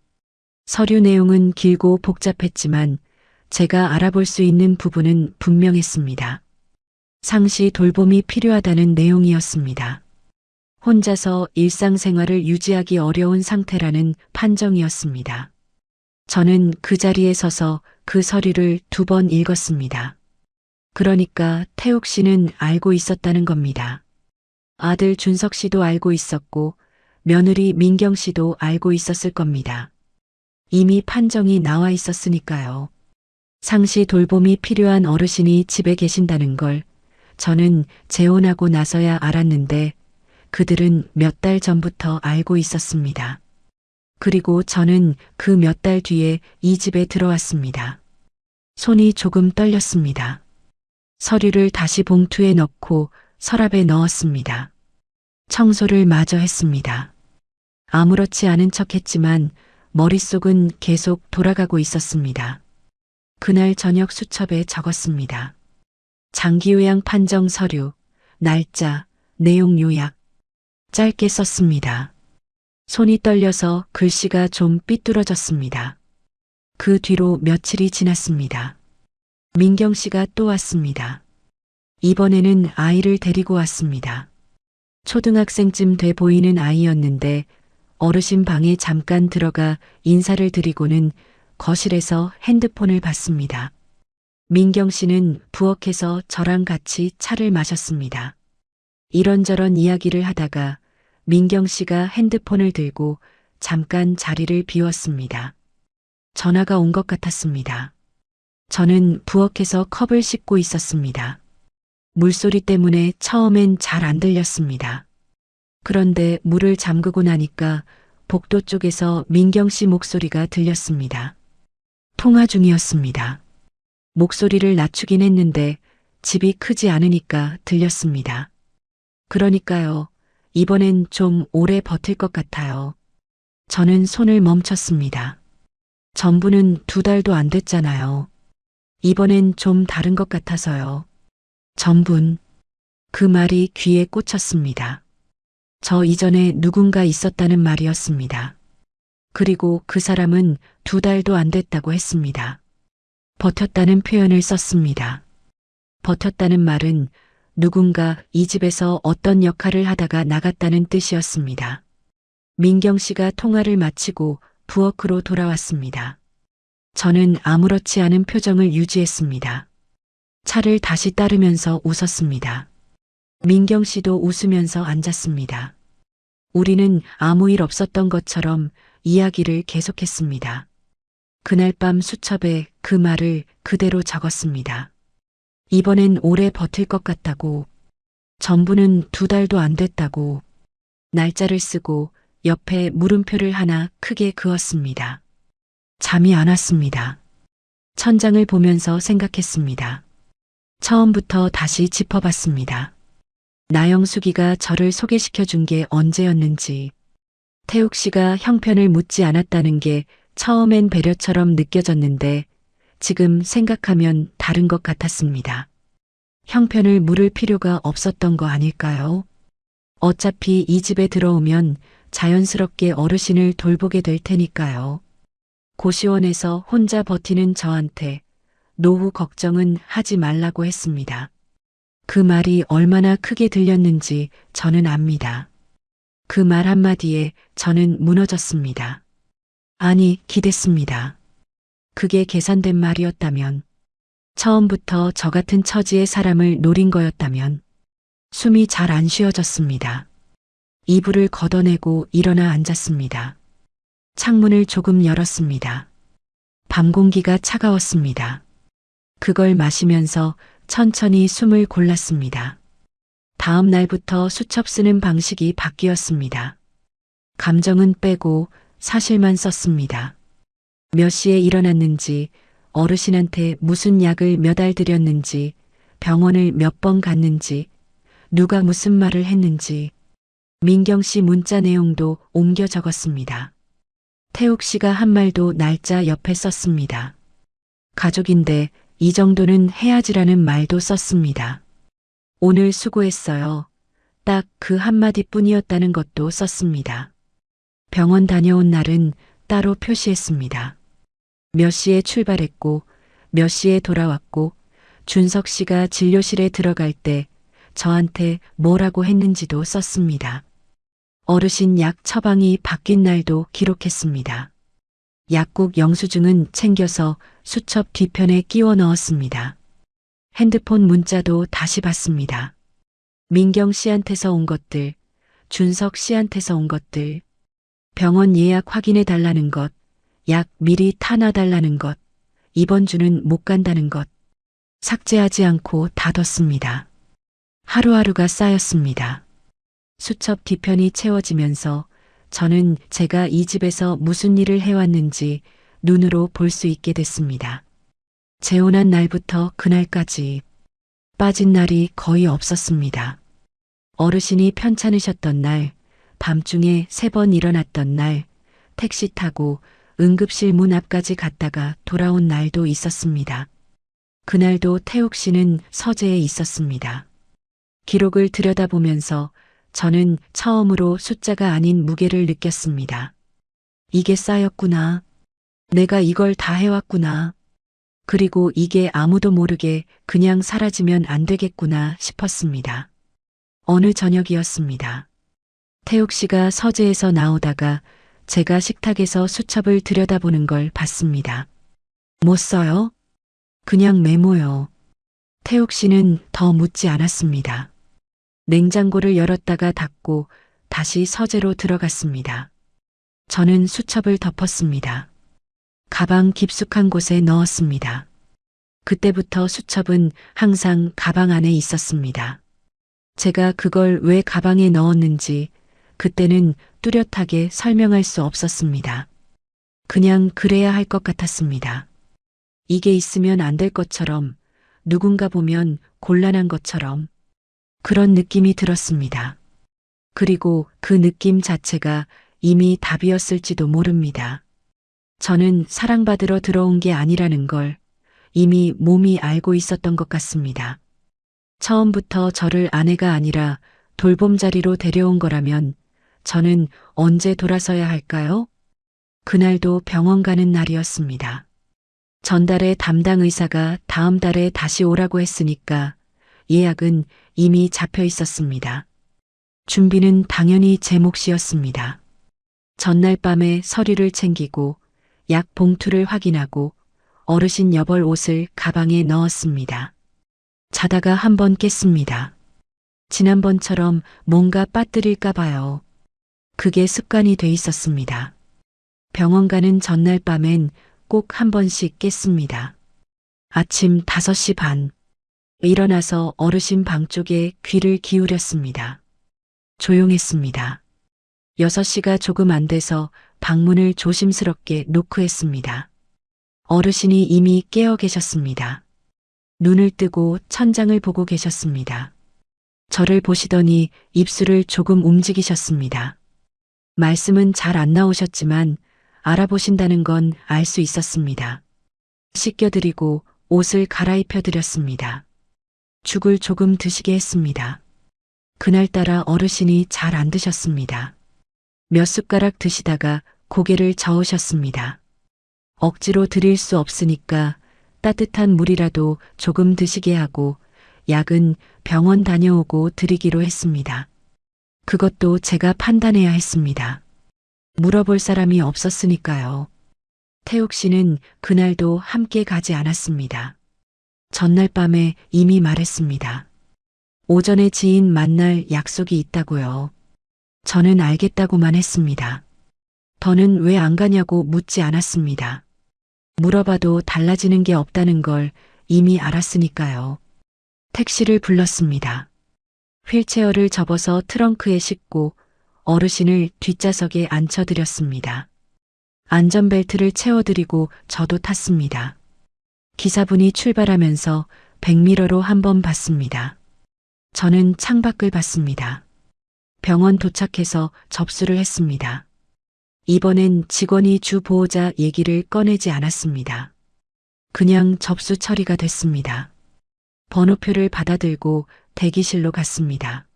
서류 내용은 길고 복잡했지만 제가 알아볼 수 있는 부분은 분명했습니다. 상시 돌봄이 필요하다는 내용이었습니다. 혼자서 일상생활을 유지하기 어려운 상태라는 판정이었습니다. 저는 그 자리에 서서 그 서류를 2번 읽었습니다. 그러니까 태욱 씨는 알고 있었다는 겁니다. 아들 준석 씨도 알고 있었고 며느리 민경 씨도 알고 있었을 겁니다. 이미 판정이 나와 있었으니까요. 상시 돌봄이 필요한 어르신이 집에 계신다는 걸 저는 재혼하고 나서야 알았는데 그들은 몇 달 전부터 알고 있었습니다. 그리고 저는 그 몇 달 뒤에 이 집에 들어왔습니다. 손이 조금 떨렸습니다. 서류를 다시 봉투에 넣고 서랍에 넣었습니다. 청소를 마저 했습니다. 아무렇지 않은 척 했지만 머릿속은 계속 돌아가고 있었습니다. 그날 저녁 수첩에 적었습니다. 장기요양 판정 서류, 날짜, 내용 요약. 짧게 썼습니다. 손이 떨려서 글씨가 좀 삐뚤어졌습니다. 그 뒤로 며칠이 지났습니다. 민경 씨가 또 왔습니다. 이번에는 아이를 데리고 왔습니다. 초등학생쯤 돼 보이는 아이였는데 어르신 방에 잠깐 들어가 인사를 드리고는 거실에서 핸드폰을 봤습니다. 민경 씨는 부엌에서 저랑 같이 차를 마셨습니다. 이런저런 이야기를 하다가 민경 씨가 핸드폰을 들고 잠깐 자리를 비웠습니다. 전화가 온 것 같았습니다. 저는 부엌에서 컵을 씻고 있었습니다. 물소리 때문에 처음엔 잘 안 들렸습니다. 그런데 물을 잠그고 나니까 복도 쪽에서 민경 씨 목소리가 들렸습니다. 통화 중이었습니다. 목소리를 낮추긴 했는데 집이 크지 않으니까 들렸습니다. 그러니까요. 이번엔 좀 오래 버틸 것 같아요. 저는 손을 멈췄습니다. 전부는 2달도 안 됐잖아요. 이번엔 좀 다른 것 같아서요. 전분. 그 말이 귀에 꽂혔습니다. 저 이전에 누군가 있었다는 말이었습니다. 그리고 그 사람은 2달도 안 됐다고 했습니다. 버텼다는 표현을 썼습니다. 버텼다는 말은 누군가 이 집에서 어떤 역할을 하다가 나갔다는 뜻이었습니다. 민경 씨가 통화를 마치고 부엌으로 돌아왔습니다. 저는 아무렇지 않은 표정을 유지했습니다. 차를 다시 따르면서 웃었습니다. 민경 씨도 웃으면서 앉았습니다. 우리는 아무 일 없었던 것처럼 이야기를 계속했습니다. 그날 밤 수첩에 그 말을 그대로 적었습니다. 이번엔 오래 버틸 것 같다고, 전부는 2달도 안 됐다고, 날짜를 쓰고 옆에 물음표를 하나 크게 그었습니다. 잠이 안 왔습니다. 천장을 보면서 생각했습니다. 처음부터 다시 짚어봤습니다. 나영숙이가 저를 소개시켜 준 게 언제였는지, 태욱 씨가 형편을 묻지 않았다는 게 처음엔 배려처럼 느껴졌는데 지금 생각하면 다른 것 같았습니다. 형편을 물을 필요가 없었던 거 아닐까요? 어차피 이 집에 들어오면 자연스럽게 어르신을 돌보게 될 테니까요. 고시원에서 혼자 버티는 저한테 노후 걱정은 하지 말라고 했습니다. 그 말이 얼마나 크게 들렸는지 저는 압니다. 그 말 한마디에 저는 무너졌습니다. 아니, 기댔습니다. 그게 계산된 말이었다면, 처음부터 저 같은 처지의 사람을 노린 거였다면, 숨이 잘 안 쉬어졌습니다. 이불을 걷어내고 일어나 앉았습니다. 창문을 조금 열었습니다. 밤 공기가 차가웠습니다. 그걸 마시면서 천천히 숨을 골랐습니다. 다음 날부터 수첩 쓰는 방식이 바뀌었습니다. 감정은 빼고 사실만 썼습니다. 몇 시에 일어났는지, 어르신한테 무슨 약을 몇 알 드렸는지, 병원을 몇 번 갔는지, 누가 무슨 말을 했는지 민경 씨 문자 내용도 옮겨 적었습니다. 태욱 씨가 한 말도 날짜 옆에 썼습니다. 가족인데 이 정도는 해야지라는 말도 썼습니다. 오늘 수고했어요. 딱 그 한마디 뿐이었다는 것도 썼습니다. 병원 다녀온 날은 따로 표시했습니다. 몇 시에 출발했고 몇 시에 돌아왔고 준석 씨가 진료실에 들어갈 때 저한테 뭐라고 했는지도 썼습니다. 어르신 약 처방이 바뀐 날도 기록했습니다. 약국 영수증은 챙겨서 수첩 뒤편에 끼워 넣었습니다. 핸드폰 문자도 다시 봤습니다. 민경 씨한테서 온 것들, 준석 씨한테서 온 것들, 병원 예약 확인해 달라는 것, 약 미리 타놔 달라는 것, 이번 주는 못 간다는 것, 삭제하지 않고 닫았습니다. 하루하루가 쌓였습니다. 수첩 뒤편이 채워지면서 저는 제가 이 집에서 무슨 일을 해왔는지 눈으로 볼 수 있게 됐습니다. 재혼한 날부터 그날까지 빠진 날이 거의 없었습니다. 어르신이 편찮으셨던 날, 밤중에 3번 일어났던 날, 택시 타고 응급실 문 앞까지 갔다가 돌아온 날도 있었습니다. 그날도 태욱 씨는 서재에 있었습니다. 기록을 들여다보면서 저는 처음으로 숫자가 아닌 무게를 느꼈습니다. 이게 쌓였구나. 내가 이걸 다 해왔구나. 그리고 이게 아무도 모르게 그냥 사라지면 안 되겠구나 싶었습니다. 어느 저녁이었습니다. 태욱 씨가 서재에서 나오다가 제가 식탁에서 수첩을 들여다보는 걸 봤습니다. 뭐 써요? 그냥 메모요. 태욱 씨는 더 묻지 않았습니다. 냉장고를 열었다가 닫고 다시 서재로 들어갔습니다. 저는 수첩을 덮었습니다. 가방 깊숙한 곳에 넣었습니다. 그때부터 수첩은 항상 가방 안에 있었습니다. 제가 그걸 왜 가방에 넣었는지 그때는 뚜렷하게 설명할 수 없었습니다. 그냥 그래야 할 것 같았습니다. 이게 있으면 안 될 것처럼, 누군가 보면 곤란한 것처럼 그런 느낌이 들었습니다. 그리고 그 느낌 자체가 이미 답이었을지도 모릅니다. 저는 사랑받으러 들어온 게 아니라는 걸 이미 몸이 알고 있었던 것 같습니다. 처음부터 저를 아내가 아니라 돌봄자리로 데려온 거라면 저는 언제 돌아서야 할까요? 그날도 병원 가는 날이었습니다. 전달에 담당 의사가 다음 달에 다시 오라고 했으니까 예약은 이미 잡혀 있었습니다. 준비는 당연히 제 몫이었습니다. 전날 밤에 서류를 챙기고 약 봉투를 확인하고 어르신 여벌 옷을 가방에 넣었습니다. 자다가 한번 깼습니다. 지난번처럼 뭔가 빠뜨릴까 봐요. 그게 습관이 돼 있었습니다. 병원 가는 전날 밤엔 꼭 한 번씩 깼습니다. 아침 5시 반. 일어나서 어르신 방 쪽에 귀를 기울였습니다. 조용했습니다. 6시가 조금 안 돼서 방문을 조심스럽게 노크했습니다. 어르신이 이미 깨어 계셨습니다. 눈을 뜨고 천장을 보고 계셨습니다. 저를 보시더니 입술을 조금 움직이셨습니다. 말씀은 잘 안 나오셨지만 알아보신다는 건 알 수 있었습니다. 씻겨드리고 옷을 갈아입혀드렸습니다. 죽을 조금 드시게 했습니다. 그날따라 어르신이 잘 안 드셨습니다. 몇 숟가락 드시다가 고개를 저으셨습니다. 억지로 드릴 수 없으니까 따뜻한 물이라도 조금 드시게 하고 약은 병원 다녀오고 드리기로 했습니다. 그것도 제가 판단해야 했습니다. 물어볼 사람이 없었으니까요. 태욱 씨는 그날도 함께 가지 않았습니다. 전날 밤에 이미 말했습니다. 오전에 지인 만날 약속이 있다고요. 저는 알겠다고만 했습니다. 더는 왜 안 가냐고 묻지 않았습니다. 물어봐도 달라지는 게 없다는 걸 이미 알았으니까요. 택시를 불렀습니다. 휠체어를 접어서 트렁크에 싣고 어르신을 뒷좌석에 앉혀드렸습니다. 안전벨트를 채워드리고 저도 탔습니다. 기사분이 출발하면서 백미러로 한번 봤습니다. 저는 창밖을 봤습니다. 병원 도착해서 접수를 했습니다. 이번엔 직원이 주 보호자 얘기를 꺼내지 않았습니다. 그냥 접수 처리가 됐습니다. 번호표를 받아들고 대기실로 갔습니다.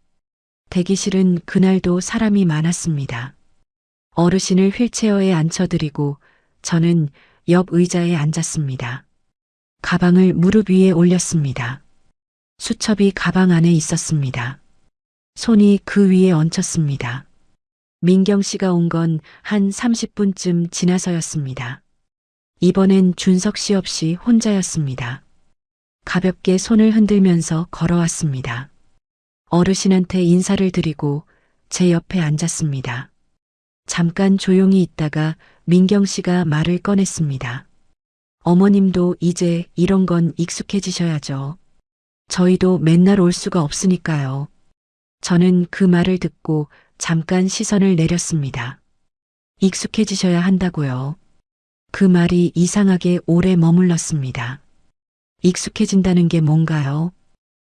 대기실은 그날도 사람이 많았습니다. 어르신을 휠체어에 앉혀드리고 저는 옆 의자에 앉았습니다. 가방을 무릎 위에 올렸습니다. 수첩이 가방 안에 있었습니다. 손이 그 위에 얹혔습니다. 민경 씨가 온 건 한 30분쯤 지나서였습니다. 이번엔 준석 씨 없이 혼자였습니다. 가볍게 손을 흔들면서 걸어왔습니다. 어르신한테 인사를 드리고 제 옆에 앉았습니다. 잠깐 조용히 있다가 민경 씨가 말을 꺼냈습니다. 어머님도 이제 이런 건 익숙해지셔야죠. 저희도 맨날 올 수가 없으니까요. 저는 그 말을 듣고 잠깐 시선을 내렸습니다. 익숙해지셔야 한다고요. 그 말이 이상하게 오래 머물렀습니다. 익숙해진다는 게 뭔가요?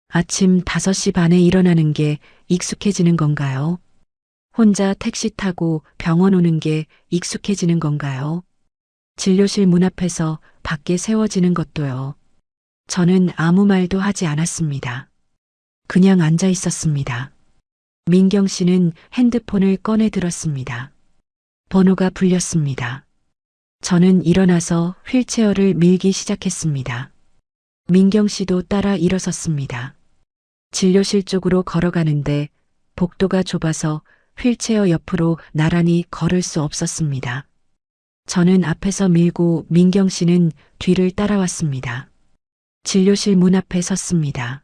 아침 5시 반에 일어나는 게 익숙해지는 건가요? 혼자 택시 타고 병원 오는 게 익숙해지는 건가요? 진료실 문 앞에서 밖에 세워지는 것도요. 저는 아무 말도 하지 않았습니다. 그냥 앉아 있었습니다. 민경 씨는 핸드폰을 꺼내 들었습니다. 번호가 불렸습니다. 저는 일어나서 휠체어를 밀기 시작했습니다. 민경 씨도 따라 일어섰습니다. 진료실 쪽으로 걸어가는데 복도가 좁아서 휠체어 옆으로 나란히 걸을 수 없었습니다. 저는 앞에서 밀고 민경 씨는 뒤를 따라왔습니다. 진료실 문 앞에 섰습니다.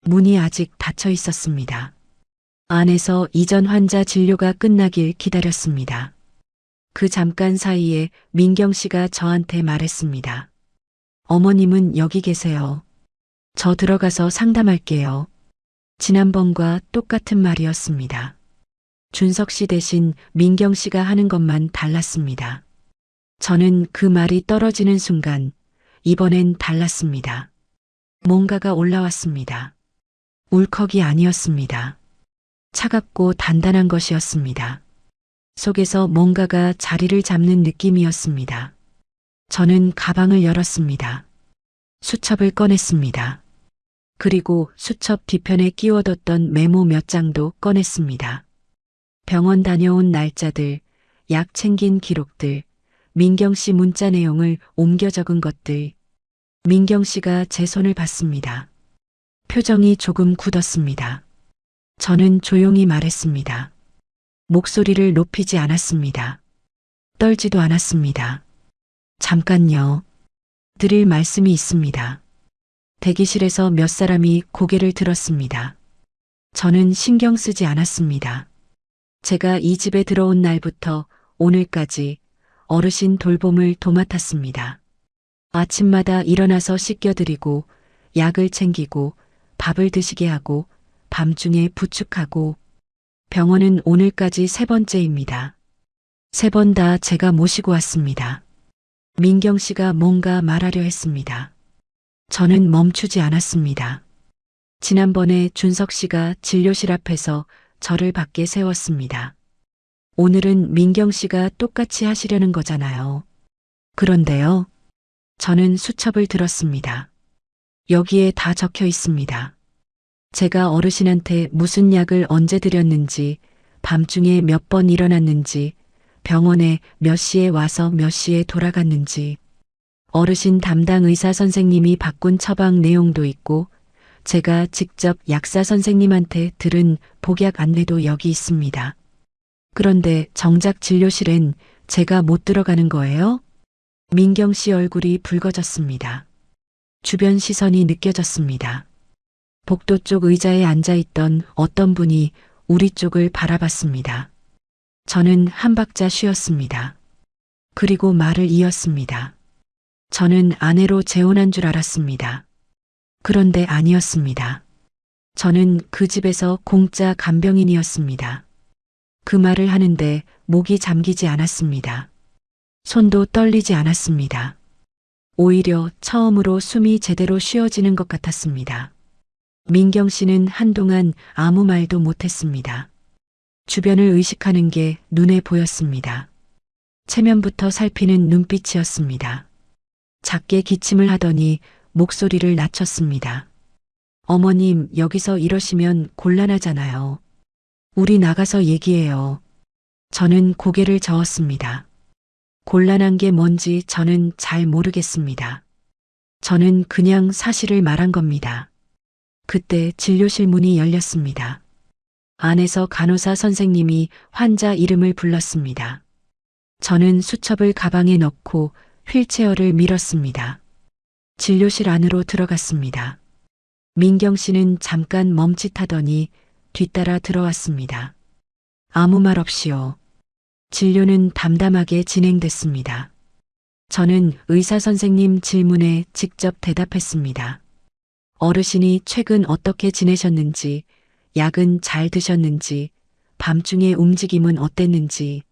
문이 아직 닫혀 있었습니다. 안에서 이전 환자 진료가 끝나길 기다렸습니다. 그 잠깐 사이에 민경 씨가 저한테 말했습니다. 어머님은 여기 계세요. 저 들어가서 상담할게요. 지난번과 똑같은 말이었습니다. 준석 씨 대신 민경 씨가 하는 것만 달랐습니다. 저는 그 말이 떨어지는 순간 이번엔 달랐습니다. 뭔가가 올라왔습니다. 울컥이 아니었습니다. 차갑고 단단한 것이었습니다. 속에서 뭔가가 자리를 잡는 느낌이었습니다. 저는 가방을 열었습니다. 수첩을 꺼냈습니다. 그리고 수첩 뒤편에 끼워뒀던 메모 몇 장도 꺼냈습니다. 병원 다녀온 날짜들, 약 챙긴 기록들, 민경 씨 문자 내용을 옮겨 적은 것들. 민경 씨가 제 손을 봤습니다. 표정이 조금 굳었습니다. 저는 조용히 말했습니다. 목소리를 높이지 않았습니다. 떨지도 않았습니다. 잠깐요. 드릴 말씀이 있습니다. 대기실에서 몇 사람이 고개를 들었습니다. 저는 신경 쓰지 않았습니다. 제가 이 집에 들어온 날부터 오늘까지 어르신 돌봄을 도맡았습니다. 아침마다 일어나서 씻겨드리고 약을 챙기고 밥을 드시게 하고 밤중에 부축하고 병원은 오늘까지 3번째입니다. 3번 다 제가 모시고 왔습니다. 민경 씨가 뭔가 말하려 했습니다. 저는 멈추지 않았습니다. 지난번에 준석 씨가 진료실 앞에서 저를 밖에 세웠습니다. 오늘은 민경 씨가 똑같이 하시려는 거잖아요. 그런데요. 저는 수첩을 들었습니다. 여기에 다 적혀 있습니다. 제가 어르신한테 무슨 약을 언제 드렸는지, 밤중에 몇 번 일어났는지, 병원에 몇 시에 와서 몇 시에 돌아갔는지, 어르신 담당 의사 선생님이 바꾼 처방 내용도 있고, 제가 직접 약사 선생님한테 들은 복약 안내도 여기 있습니다. 그런데 정작 진료실엔 제가 못 들어가는 거예요? 민경 씨 얼굴이 붉어졌습니다. 주변 시선이 느껴졌습니다. 복도 쪽 의자에 앉아있던 어떤 분이 우리 쪽을 바라봤습니다. 저는 한 박자 쉬었습니다. 그리고 말을 이었습니다. 저는 아내로 재혼한 줄 알았습니다. 그런데 아니었습니다. 저는 그 집에서 공짜 간병인이었습니다. 그 말을 하는데 목이 잠기지 않았습니다. 손도 떨리지 않았습니다. 오히려 처음으로 숨이 제대로 쉬어지는 것 같았습니다. 민경 씨는 한동안 아무 말도 못했습니다. 주변을 의식하는 게 눈에 보였습니다. 체면부터 살피는 눈빛이었습니다. 작게 기침을 하더니 목소리를 낮췄습니다. 어머님, 여기서 이러시면 곤란하잖아요. 우리 나가서 얘기해요. 저는 고개를 저었습니다. 곤란한 게 뭔지 저는 잘 모르겠습니다. 저는 그냥 사실을 말한 겁니다. 그때 진료실 문이 열렸습니다. 안에서 간호사 선생님이 환자 이름을 불렀습니다. 저는 수첩을 가방에 넣고 휠체어를 밀었습니다. 진료실 안으로 들어갔습니다. 민경 씨는 잠깐 멈칫하더니 뒤따라 들어왔습니다. 아무 말 없이요. 진료는 담담하게 진행됐습니다. 저는 의사 선생님 질문에 직접 대답했습니다. 어르신이 최근 어떻게 지내셨는지, 약은 잘 드셨는지, 밤중에 움직임은 어땠는지,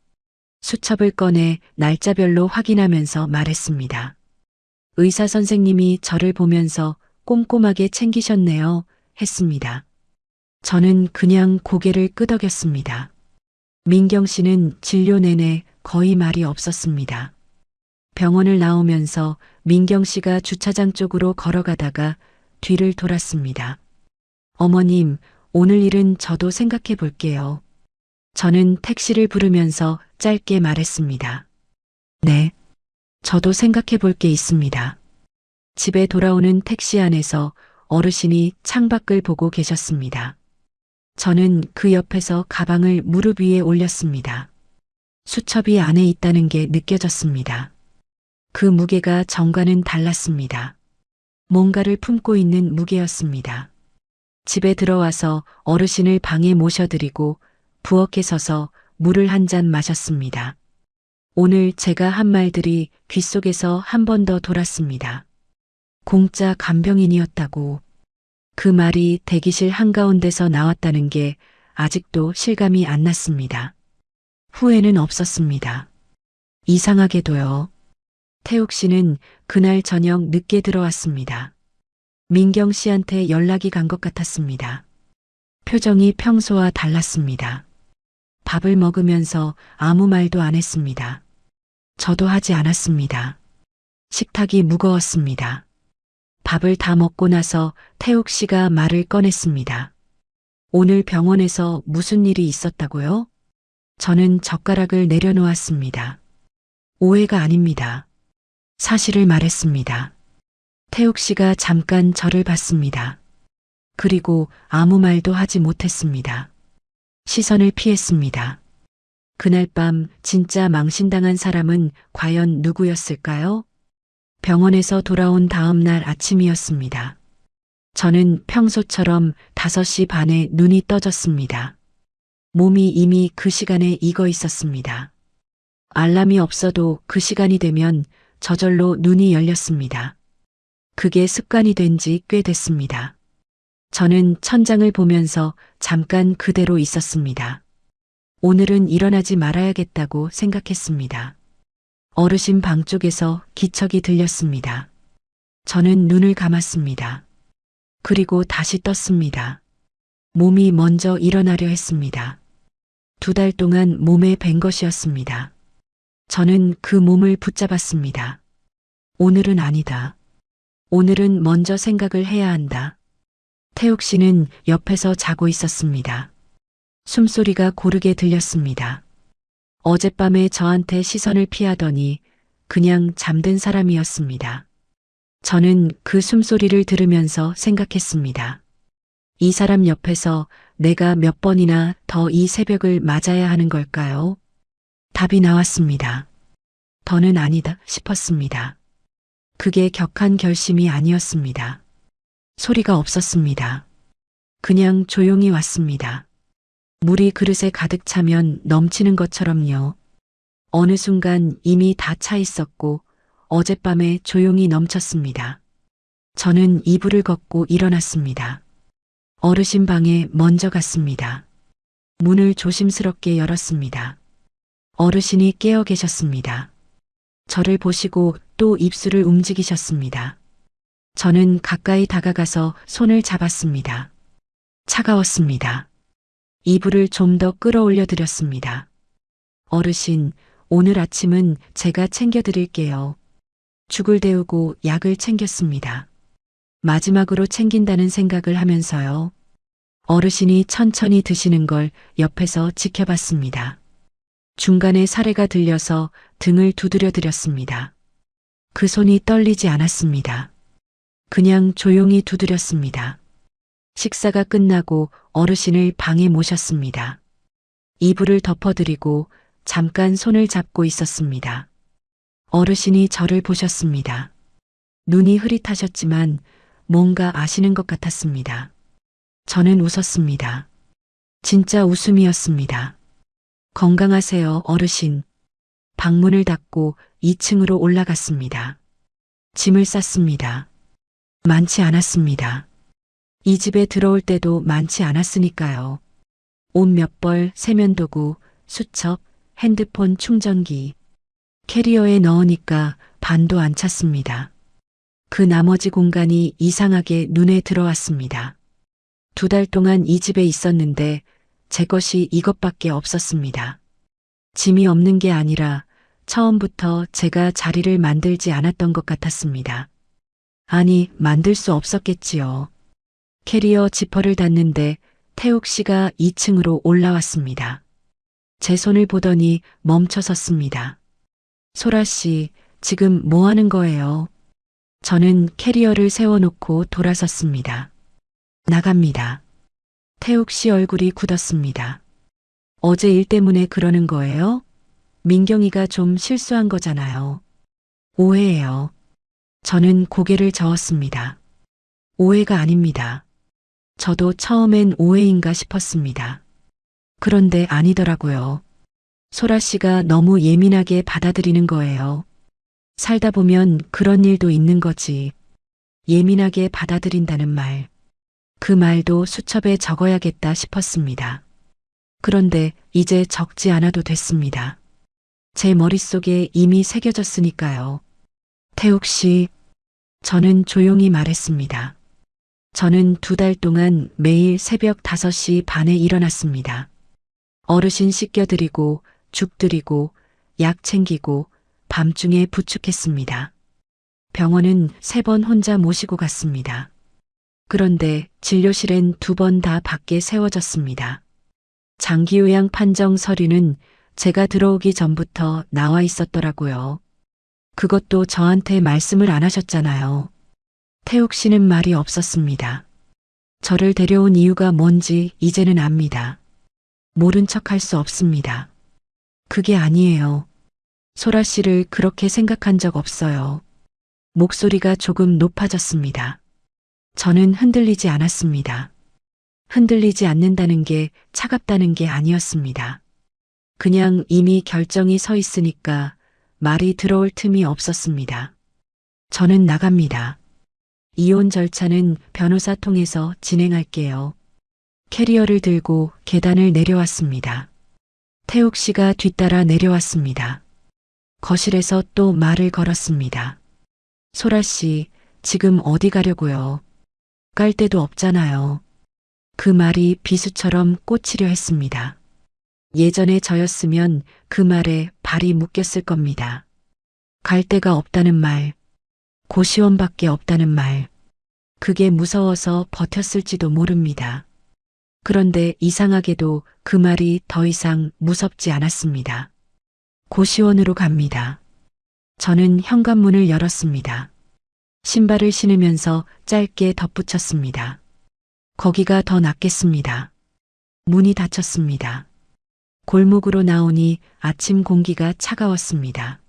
수첩을 꺼내 날짜별로 확인하면서 말했습니다. 의사 선생님이 저를 보면서 꼼꼼하게 챙기셨네요, 했습니다. 저는 그냥 고개를 끄덕였습니다. 민경 씨는 진료 내내 거의 말이 없었습니다. 병원을 나오면서 민경 씨가 주차장 쪽으로 걸어가다가 뒤를 돌았습니다. 어머님, 오늘 일은 저도 생각해 볼게요. 저는 택시를 부르면서 짧게 말했습니다. 네, 저도 생각해 볼 게 있습니다. 집에 돌아오는 택시 안에서 어르신이 창밖을 보고 계셨습니다. 저는 그 옆에서 가방을 무릎 위에 올렸습니다. 수첩이 안에 있다는 게 느껴졌습니다. 그 무게가 전과는 달랐습니다. 뭔가를 품고 있는 무게였습니다. 집에 들어와서 어르신을 방에 모셔드리고 부엌에 서서 물을 한 잔 마셨습니다. 오늘 제가 한 말들이 귓속에서 한 번 더 돌았습니다. 공짜 간병인이었다고. 그 말이 대기실 한가운데서 나왔다는 게 아직도 실감이 안 났습니다. 후회는 없었습니다. 이상하게도요. 태욱 씨는 그날 저녁 늦게 들어왔습니다. 민경 씨한테 연락이 간 것 같았습니다. 표정이 평소와 달랐습니다. 밥을 먹으면서 아무 말도 안 했습니다. 저도 하지 않았습니다. 식탁이 무거웠습니다. 밥을 다 먹고 나서 태욱 씨가 말을 꺼냈습니다. 오늘 병원에서 무슨 일이 있었다고요? 저는 젓가락을 내려놓았습니다. 오해가 아닙니다. 사실을 말했습니다. 태욱 씨가 잠깐 저를 봤습니다. 그리고 아무 말도 하지 못했습니다. 시선을 피했습니다. 그날 밤 진짜 망신당한 사람은 과연 누구였을까요? 병원에서 돌아온 다음 날 아침이었습니다. 저는 평소처럼 5시 반에 눈이 떠졌습니다. 몸이 이미 그 시간에 익어 있었습니다. 알람이 없어도 그 시간이 되면 저절로 눈이 열렸습니다. 그게 습관이 된 지 꽤 됐습니다. 저는 천장을 보면서 잠깐 그대로 있었습니다. 오늘은 일어나지 말아야겠다고 생각했습니다. 어르신 방 쪽에서 기척이 들렸습니다. 저는 눈을 감았습니다. 그리고 다시 떴습니다. 몸이 먼저 일어나려 했습니다. 2달 동안 몸에 밴 것이었습니다. 저는 그 몸을 붙잡았습니다. 오늘은 아니다. 오늘은 먼저 생각을 해야 한다. 태욱 씨는 옆에서 자고 있었습니다. 숨소리가 고르게 들렸습니다. 어젯밤에 저한테 시선을 피하더니 그냥 잠든 사람이었습니다. 저는 그 숨소리를 들으면서 생각했습니다. 이 사람 옆에서 내가 몇 번이나 더 이 새벽을 맞아야 하는 걸까요? 답이 나왔습니다. 더는 아니다 싶었습니다. 그게 격한 결심이 아니었습니다. 소리가 없었습니다. 그냥 조용히 왔습니다. 물이 그릇에 가득 차면 넘치는 것처럼요. 어느 순간 이미 다 차 있었고 어젯밤에 조용히 넘쳤습니다. 저는 이불을 걷고 일어났습니다. 어르신 방에 먼저 갔습니다. 문을 조심스럽게 열었습니다. 어르신이 깨어 계셨습니다. 저를 보시고 또 입술을 움직이셨습니다. 저는 가까이 다가가서 손을 잡았습니다. 차가웠습니다. 이불을 좀 더 끌어올려 드렸습니다. 어르신, 오늘 아침은 제가 챙겨드릴게요. 죽을 데우고 약을 챙겼습니다. 마지막으로 챙긴다는 생각을 하면서요. 어르신이 천천히 드시는 걸 옆에서 지켜봤습니다. 중간에 사례가 들려서 등을 두드려 드렸습니다. 그 손이 떨리지 않았습니다. 그냥 조용히 두드렸습니다. 식사가 끝나고 어르신을 방에 모셨습니다. 이불을 덮어드리고 잠깐 손을 잡고 있었습니다. 어르신이 저를 보셨습니다. 눈이 흐릿하셨지만 뭔가 아시는 것 같았습니다. 저는 웃었습니다. 진짜 웃음이었습니다. 건강하세요, 어르신. 방문을 닫고 2층으로 올라갔습니다. 짐을 쌌습니다. 많지 않았습니다. 이 집에 들어올 때도 많지 않았으니까요. 옷 몇 벌, 세면도구, 수첩, 핸드폰 충전기. 캐리어에 넣으니까 반도 안 찼습니다. 그 나머지 공간이 이상하게 눈에 들어왔습니다. 2달 동안 이 집에 있었는데 제 것이 이것밖에 없었습니다. 짐이 없는 게 아니라 처음부터 제가 자리를 만들지 않았던 것 같았습니다. 아니, 만들 수 없었겠지요. 캐리어 지퍼를 닫는데 태욱 씨가 2층으로 올라왔습니다. 제 손을 보더니 멈춰 섰습니다. 소라 씨, 지금 뭐 하는 거예요? 저는 캐리어를 세워놓고 돌아섰습니다. 나갑니다. 태욱 씨 얼굴이 굳었습니다. 어제 일 때문에 그러는 거예요? 민경이가 좀 실수한 거잖아요. 오해예요. 저는 고개를 저었습니다. 오해가 아닙니다. 저도 처음엔 오해인가 싶었습니다. 그런데 아니더라고요. 소라 씨가 너무 예민하게 받아들이는 거예요. 살다 보면 그런 일도 있는 거지. 예민하게 받아들인다는 말. 그 말도 수첩에 적어야겠다 싶었습니다. 그런데 이제 적지 않아도 됐습니다. 제 머릿속에 이미 새겨졌으니까요. 태욱 씨, 저는 조용히 말했습니다. 저는 2달 동안 매일 새벽 5시 반에 일어났습니다. 어르신 씻겨드리고 죽 드리고 약 챙기고 밤중에 부축했습니다. 병원은 3번 혼자 모시고 갔습니다. 그런데 진료실엔 2번 다 밖에 세워졌습니다. 장기요양 판정 서류는 제가 들어오기 전부터 나와 있었더라고요. 그것도 저한테 말씀을 안 하셨잖아요. 태욱 씨는 말이 없었습니다. 저를 데려온 이유가 뭔지 이제는 압니다. 모른 척 할 수 없습니다. 그게 아니에요. 소라 씨를 그렇게 생각한 적 없어요. 목소리가 조금 높아졌습니다. 저는 흔들리지 않았습니다. 흔들리지 않는다는 게 차갑다는 게 아니었습니다. 그냥 이미 결정이 서 있으니까 말이 들어올 틈이 없었습니다. 저는 나갑니다. 이혼 절차는 변호사 통해서 진행할게요. 캐리어를 들고 계단을 내려왔습니다. 태욱 씨가 뒤따라 내려왔습니다. 거실에서 또 말을 걸었습니다. 소라 씨, 지금 어디 가려고요? 깔 데도 없잖아요. 그 말이 비수처럼 꽂히려 했습니다. 예전에 저였으면 그 말에 발이 묶였을 겁니다. 갈 데가 없다는 말, 고시원밖에 없다는 말, 그게 무서워서 버텼을지도 모릅니다. 그런데 이상하게도 그 말이 더 이상 무섭지 않았습니다. 고시원으로 갑니다. 저는 현관문을 열었습니다. 신발을 신으면서 짧게 덧붙였습니다. 거기가 더 낫겠습니다. 문이 닫혔습니다. 골목으로 나오니 아침 공기가 차가웠습니다.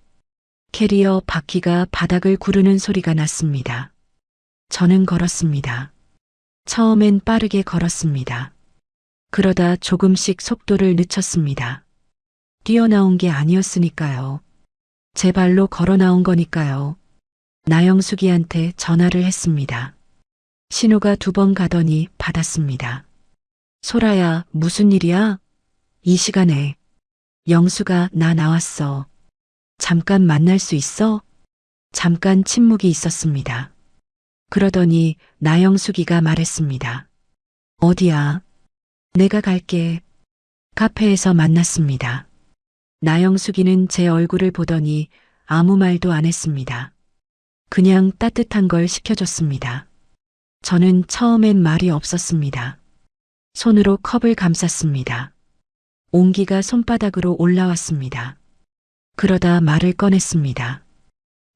캐리어 바퀴가 바닥을 구르는 소리가 났습니다. 저는 걸었습니다. 처음엔 빠르게 걸었습니다. 그러다 조금씩 속도를 늦췄습니다. 뛰어나온 게 아니었으니까요. 제 발로 걸어 나온 거니까요. 나영숙이한테 전화를 했습니다. 신호가 2번 가더니 받았습니다. 소라야, 무슨 일이야? 이 시간에. 영수가 나 나왔어. 잠깐 만날 수 있어? 잠깐 침묵이 있었습니다. 그러더니 나영숙이가 말했습니다. 어디야? 내가 갈게. 카페에서 만났습니다. 나영숙이는 제 얼굴을 보더니 아무 말도 안 했습니다. 그냥 따뜻한 걸 시켜줬습니다. 저는 처음엔 말이 없었습니다. 손으로 컵을 감쌌습니다. 온기가 손바닥으로 올라왔습니다. 그러다 말을 꺼냈습니다.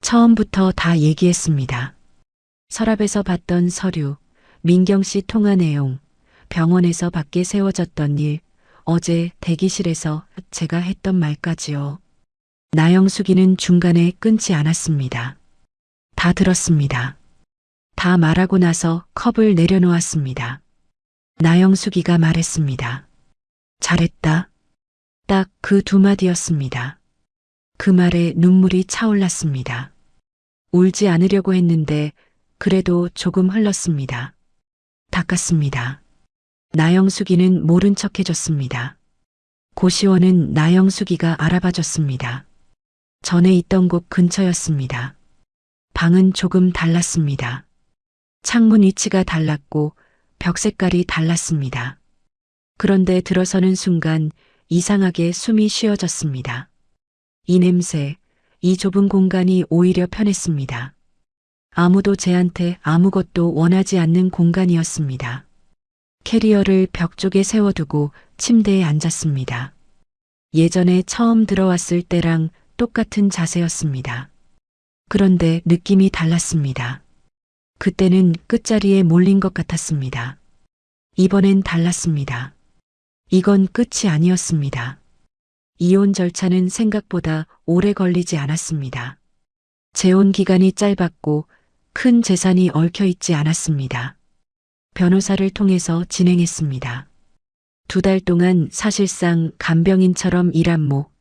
처음부터 다 얘기했습니다. 서랍에서 봤던 서류, 민경 씨 통화 내용, 병원에서 밖에 세워졌던 일, 어제 대기실에서 제가 했던 말까지요. 나영숙이는 중간에 끊지 않았습니다. 다 들었습니다. 다 말하고 나서 컵을 내려놓았습니다. 나영숙이가 말했습니다. 잘했다. 딱 그 두 마디였습니다. 그 말에 눈물이 차올랐습니다. 울지 않으려고 했는데 그래도 조금 흘렀습니다. 닦았습니다. 나영숙이는 모른 척 해줬습니다. 고시원은 나영숙이가 알아봐줬습니다. 전에 있던 곳 근처였습니다. 방은 조금 달랐습니다. 창문 위치가 달랐고 벽 색깔이 달랐습니다. 그런데 들어서는 순간 이상하게 숨이 쉬어졌습니다. 이 냄새, 이 좁은 공간이 오히려 편했습니다. 아무도 제한테 아무것도 원하지 않는 공간이었습니다. 캐리어를 벽 쪽에 세워두고 침대에 앉았습니다. 예전에 처음 들어왔을 때랑 똑같은 자세였습니다. 그런데 느낌이 달랐습니다. 그때는 끝자리에 몰린 것 같았습니다. 이번엔 달랐습니다. 이건 끝이 아니었습니다. 이혼 절차는 생각보다 오래 걸리지 않았습니다. 재혼 기간이 짧았고 큰 재산이 얽혀 있지 않았습니다. 변호사를 통해서 진행했습니다. 2달 동안 사실상 간병인처럼 일한 목,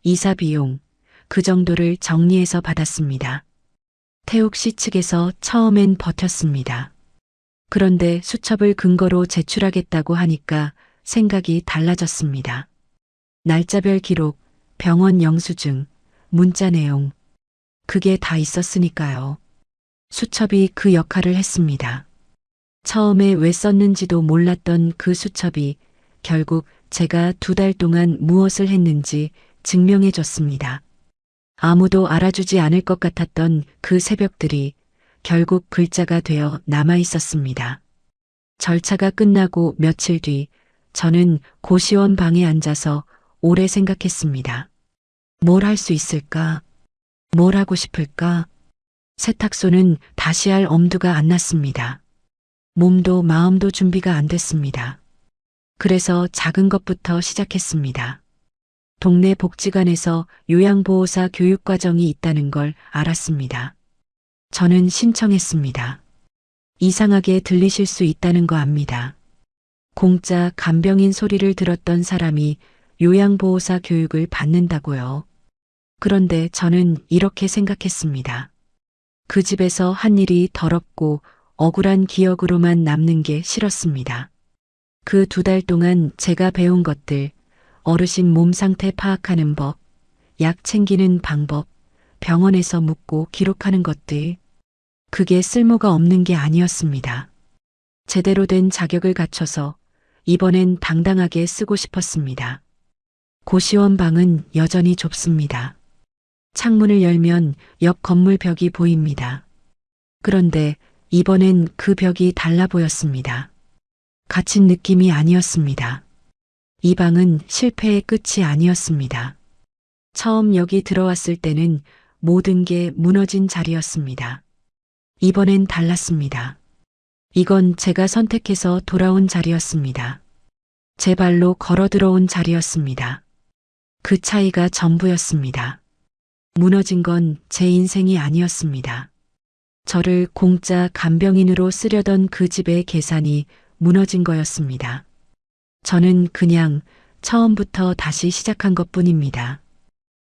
이사 비용, 그 정도를 정리해서 받았습니다. 태욱 씨 측에서 처음엔 버텼습니다. 그런데 수첩을 근거로 제출하겠다고 하니까 생각이 달라졌습니다. 날짜별 기록, 병원 영수증, 문자 내용, 그게 다 있었으니까요. 수첩이 그 역할을 했습니다. 처음에 왜 썼는지도 몰랐던 그 수첩이 결국 제가 2달 동안 무엇을 했는지 증명해 줬습니다. 아무도 알아주지 않을 것 같았던 그 새벽들이 결국 글자가 되어 남아 있었습니다. 절차가 끝나고 며칠 뒤 저는 고시원 방에 앉아서 오래 생각했습니다. 뭘 할 수 있을까? 뭘 하고 싶을까? 세탁소는 다시 할 엄두가 안 났습니다. 몸도 마음도 준비가 안 됐습니다. 그래서 작은 것부터 시작했습니다. 동네 복지관에서 요양보호사 교육과정이 있다는 걸 알았습니다. 저는 신청했습니다. 이상하게 들리실 수 있다는 거 압니다. 공짜 간병인 소리를 들었던 사람이 요양보호사 교육을 받는다고요. 그런데 저는 이렇게 생각했습니다. 그 집에서 한 일이 더럽고 억울한 기억으로만 남는 게 싫었습니다. 그 2달 동안 제가 배운 것들, 어르신 몸 상태 파악하는 법, 약 챙기는 방법, 병원에서 묻고 기록하는 것들, 그게 쓸모가 없는 게 아니었습니다. 제대로 된 자격을 갖춰서 이번엔 당당하게 쓰고 싶었습니다. 고시원 방은 여전히 좁습니다. 창문을 열면 옆 건물 벽이 보입니다. 그런데 이번엔 그 벽이 달라 보였습니다. 갇힌 느낌이 아니었습니다. 이 방은 실패의 끝이 아니었습니다. 처음 여기 들어왔을 때는 모든 게 무너진 자리였습니다. 이번엔 달랐습니다. 이건 제가 선택해서 돌아온 자리였습니다. 제 발로 걸어 들어온 자리였습니다. 그 차이가 전부였습니다. 무너진 건 제 인생이 아니었습니다. 저를 공짜 간병인으로 쓰려던 그 집의 계산이 무너진 거였습니다. 저는 그냥 처음부터 다시 시작한 것뿐입니다.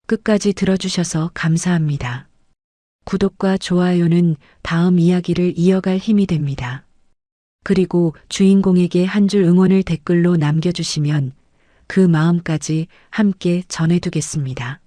끝까지 들어주셔서 감사합니다. 구독과 좋아요는 다음 이야기를 이어갈 힘이 됩니다. 그리고 주인공에게 한 줄 응원을 댓글로 남겨주시면 그 마음까지 함께 전해두겠습니다.